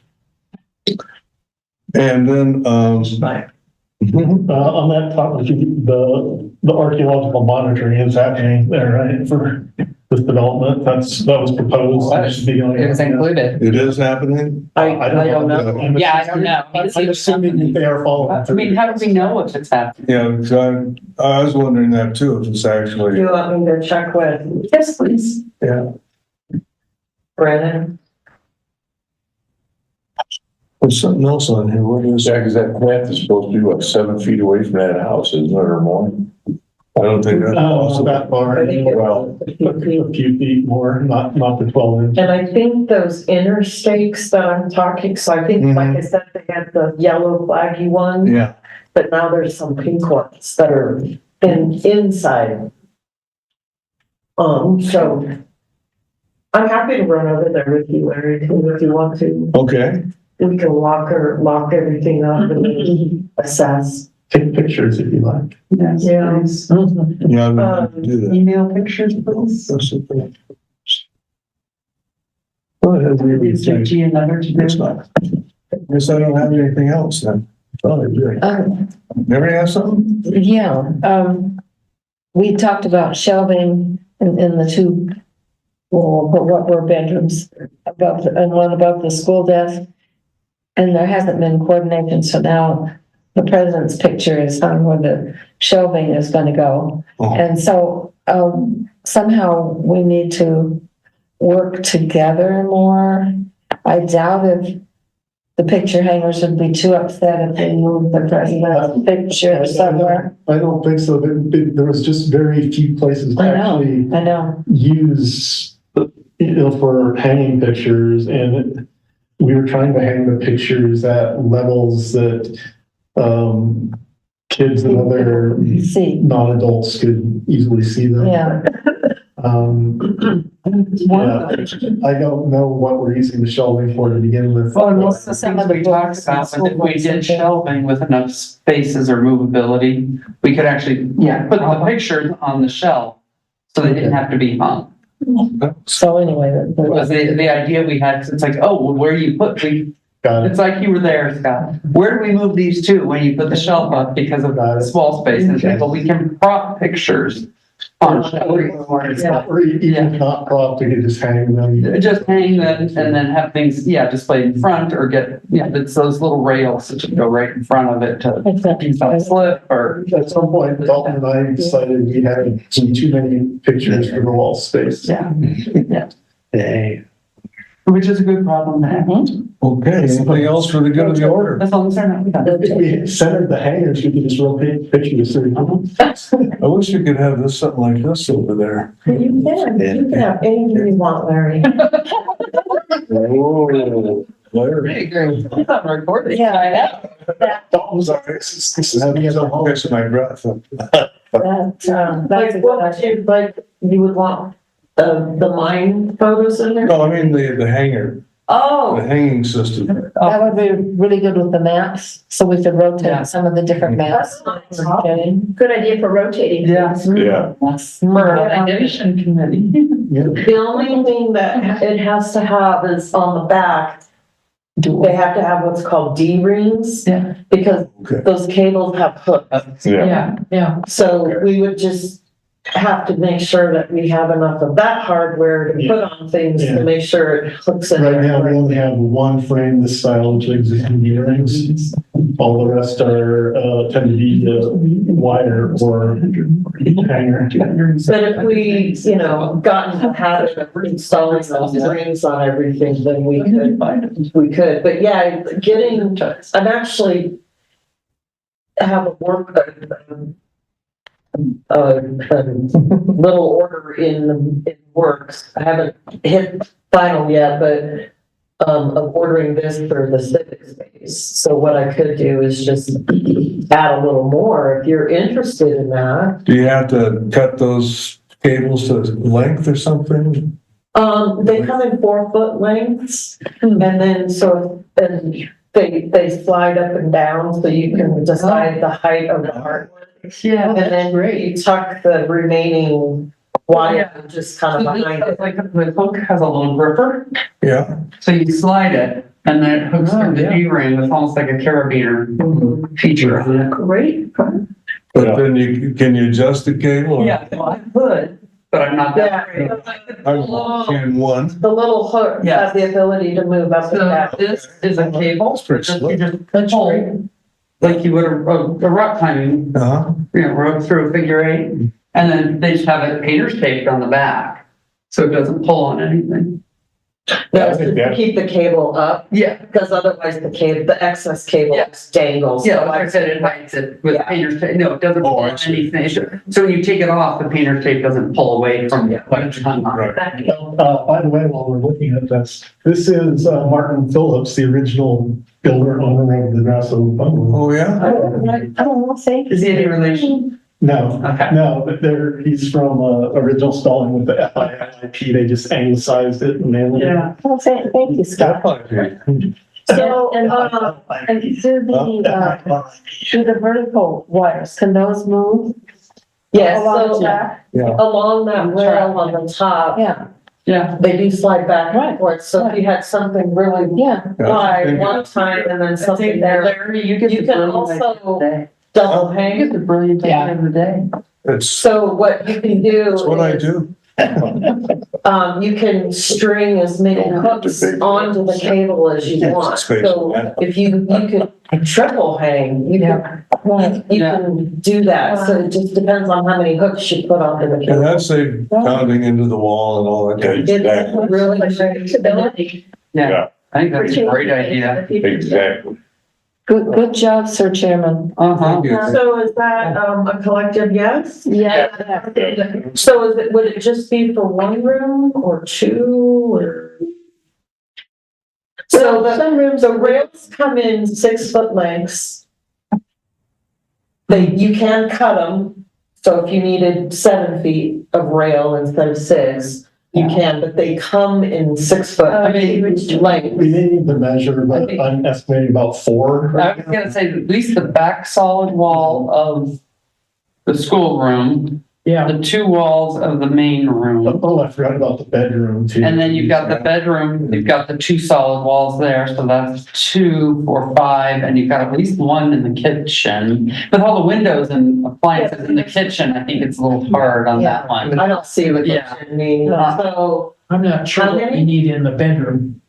C: then,
I: On that topic, the archaeological monitoring is happening there, right, for this development, that was proposed. It should be going-
L: It was included.
C: it is happening.
K: I don't know.
L: Yeah, I don't know.
I: I'm assuming that they are following.
H: I mean, how do we know if it's happening?
C: Yeah, because I was wondering that too, if it's
B: Do
C: actually,
B: you want me to check with?
H: Yes, please.
C: yeah.
B: Brandon?
C: There's something else on here. What is
A: Yeah,
C: that?
A: because that path is supposed to be what, 7 feet away from that house, isn't it, or more?
C: I don't think that's
I: Not
C: possible.
I: that far,
B: I think it
A: Well,
I: a few feet more, not the 12 inch.
B: And I think those inner stakes that I'm talking, so I think, like I said, they had the yellow flaggy one,
C: Yeah,
B: but now there's some pink ones that are inside. So I'm happy to run over there with you, Larry, if you want to.
C: okay.
B: We can lock everything up and assess.
I: Take pictures if you like.
H: Yes,
B: Yeah.
H: please.
C: Yeah, I'm gonna do that.
H: Email pictures, please.
C: That's okay. Go ahead, we
H: Is there G another to
C: It's
H: do?
C: not. Guess I don't have anything else then. Mary has something?
E: Yeah, we talked about shelving in the two, well, but what were bedrooms above, and one above the school desk. And there hasn't been coordination, so now the president's picture is on where the shelving is gonna go.
C: Oh.
E: And so, somehow we need to work together more. I doubt if the picture hangers would be too upset if they moved the president's picture somewhere.
I: I don't think so. There was just very few places to
E: I know,
I: actually
E: I know.
I: use, for hanging pictures, and we were trying to hang the pictures at levels that, kids and other
E: See,
I: non-adults could easily see them.
E: yeah,
I: Yeah, I don't know what we're using the shelving for to begin with.
H: Well, and most of the things we talked about, but if we did shelving with enough spaces or movability, we could actually, put the pictures on the shelf. So they didn't have to be hung.
E: so anyway.
H: It was the idea we had, 'cause it's like, oh, well, where do you put,
I: Got it.
H: it's like you were there, Scott. Where do we move these to when you put the shelf up because of the small spaces? Well, we can prop pictures on shelf.
I: Or even not propped, we could just hang them.
H: Just hang them and then have things, displayed in front or it's those little rails that just go right in front of it to not slip or.
I: At some point, Dalton and I decided we had too many pictures for the wall space.
H: Yeah.
I: Hey.
H: Which is a good problem to have.
C: Okay, anything else for the good of the order?
H: As long as they're not done.
I: If we centered the hangers, we could just rotate pictures.
C: I wish you could have this, something like this over there.
B: You can have anything you want, Larry.
C: Oh, Larry.
H: It's on recording.
E: Yeah, I know.
C: Dalton's our fixing my breath.
E: That's a
B: Like,
E: good
B: what
E: idea.
B: you would want, the mine photos in there?
C: No, I mean the hanger, the
B: Oh,
C: hanging system.
E: That would be really good with the maps, so we could
H: Yeah.
E: rotate some of the different maps.
B: That's nice.
E: Okay.
J: Good idea for rotating.
H: Yeah.
C: Yeah.
H: Coordination committee.
B: the only thing that it has to have is on the back, they have to have what's called D-rings.
H: Yeah.
B: Because
C: Okay.
B: those cables have hooks.
K: Yeah.
B: So we would just have to make sure that we have enough of that hardware to put on things
I: Yeah.
B: to make sure it hooks in
I: Right now, we
B: there.
I: only have one frame this style, which exists in the earrings. All the rest are, tend to be wire or hanger.
B: But if we, got in the habit of installing those rings on everything, then we could, but yeah, I'm actually have a little order in works. I haven't hit final yet, but of ordering this for the civic space. So what I could do is just add a little more if you're interested in that.
C: Do you have to cut those cables to length or something?
B: They come in 4-foot lengths and then they slide up and down so you can decide the height of the hardwood.
H: Yeah.
B: And then you tuck the remaining wire just kind of behind it.
H: Like the hook has a little gripper,
C: Yeah.
H: so you slide it and then it hooks through the D-ring with almost like a carabiner feature on it.
B: Great.
C: But then can you adjust the cable? or-
H: Yeah, well, I could, but I'm not that.
B: Yeah.
C: Can one.
B: The little hook
H: Yeah.
B: has the ability to move up and
H: So
B: down.
H: this is a cable,
C: That's pretty
H: you
C: slick.
H: just pull, like you would a rock climbing,
C: Uh-huh.
H: rope through a figure eight, and then they just have it painter's taped on the back, so it doesn't pull on anything.
B: That's to keep the cable up,
H: Yeah,
B: because otherwise the excess cable
H: Yeah.
B: just dangles.
H: yeah,
B: So
H: like I said, it hides it with
B: Yeah.
H: painter's tape, no, it doesn't
C: Oh,
H: pull
C: I
H: on
C: see.
H: anything. So when you take it off, the painter's tape doesn't pull away from what it's hung on.
C: Right.
I: By the way, while we're looking at this is Martin Phillips, the original builder owner of the Grasso bungalow.
C: Oh, yeah?
E: I don't know, say.
H: Is he any relation?
I: No,
H: Okay.
I: no, but he's from original spelling with the FILIP. They just anglicized it and then.
H: Yeah.
E: Oh, thank you, Scott. So, and do the vertical wires, can those move?
B: Yes,
E: Along the
B: so
E: track?
C: Yeah.
B: along that rail on the top,
E: Yeah,
H: Yeah.
B: They do slide back and forth, so if you had something really
E: Yeah,
B: high one time and then something there,
H: Larry, you get
B: you
H: the
B: can
H: brilliant idea of
B: also
H: the day.
B: double
H: You
B: hang.
H: get the brilliant idea of the day.
C: It's
B: So what you can do
C: what I
B: is,
C: do.
B: you can string as many hooks onto the cable as you want. So if you could triple hang, you can, you can do that. So it just depends on how many hooks you put onto the
C: And
B: cable.
C: that's a pounding into the wall and all that.
B: It's really flexibility.
H: Yeah, I think that's a great idea.
A: Exactly.
E: good job, Sir Chairman.
H: Uh-huh.
B: So is that, a collective yes?
E: Yeah.
B: So would it just be for one room or two or? So
E: Some rooms
B: the rails come in 6-foot lengths. You can cut them, so if you needed 7 feet of rail instead of 6, you can, but they come in 6-foot.
H: I mean,
B: length.
I: We may need to measure, but I'm estimating about 4.
H: I was gonna say, at least the back solid wall of the schoolroom,
K: Yeah,
H: the 2 walls of the main room.
I: Oh, I forgot about the bedroom too.
H: And then you've got the bedroom, you've got the 2 solid walls there, so that's 2, 4, 5, and you've got at least 1 in the kitchen. With all the windows and appliances in the kitchen, I think it's a little hard on that one.
B: I don't see what
H: Yeah.
B: you mean, so.
K: I'm not sure
B: How
K: what we
B: many?
K: need in the bedroom.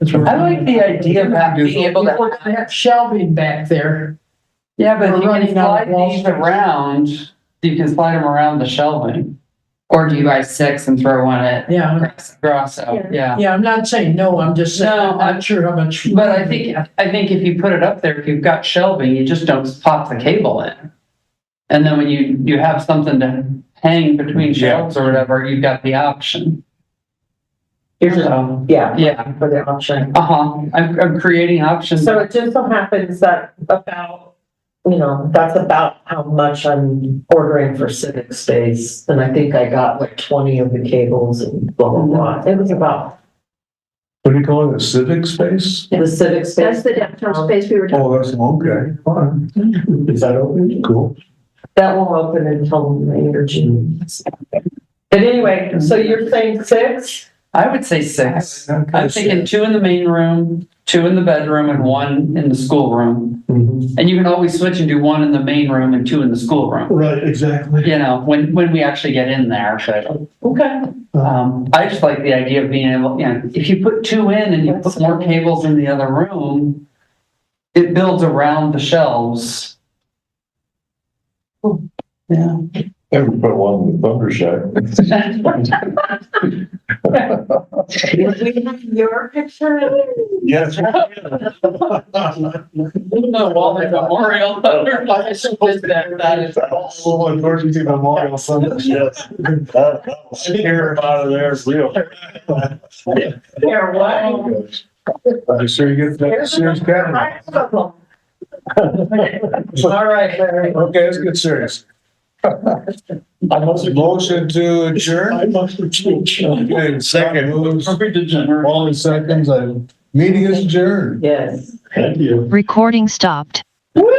H: I like the idea of being able
K: We're
H: to,
K: gonna have shelving back there.
H: yeah, but
K: We're
H: you can
K: running out of
H: slide
K: wall
H: these
K: space.
H: around, you can slide them around the shelving. Or do you buy 6 and throw one at
K: Yeah,
H: Grasso? Yeah.
K: yeah, I'm not saying no, I'm just saying,
H: No,
K: I'm not sure how much.
H: But I think if you put it up there, if you've got shelving, you just don't pop the cable in. And then when you have something to hang between shelves or whatever, you've got the option. So,
B: Yeah.
H: yeah,
B: For the option.
H: I'm creating options.
B: So it just so happens that that's about how much I'm ordering for civic space. And I think I got like 20 of the cables and blah, blah, blah. It was about
C: What do you call it, a civic space?
B: the civic space.
J: That's the downtown space we were talking.
C: Oh, that's, okay, fine.
I: Is that open?
C: Cool.
B: That won't open until May or June. But anyway, so you're saying 6?
H: I would say 6.
C: Okay,
H: I'm thinking 2 in the main room, 2 in the bedroom, and 1 in the schoolroom.
C: Mhm.
H: And you can always switch and do 1 in the main room and 2 in the schoolroom.
I: Right, exactly.
H: You know, when we actually get in there, but.
B: Okay.
H: I just like the idea of being able, if you put 2 in and you put more cables in the other room, it builds around the shelves. Yeah.
A: Never put one in the thunder shack.
B: We have your picture.
C: Yes.
H: Wally Memorial. I suppose that is.
C: Oh, emergency memorial Sunday, yes. Hear out of there, real.
B: Here, what?
C: I'm sure you get that serious camera.
B: All right, Larry.
C: Okay, let's get serious. Motion to adjourn.
I: I must have changed.
C: Okay, second moves,
I: Perfect adjournment.
C: all in seconds, meeting is adjourned.
B: Yes.
I: Thank you.
D: Recording stopped.
B: Woo!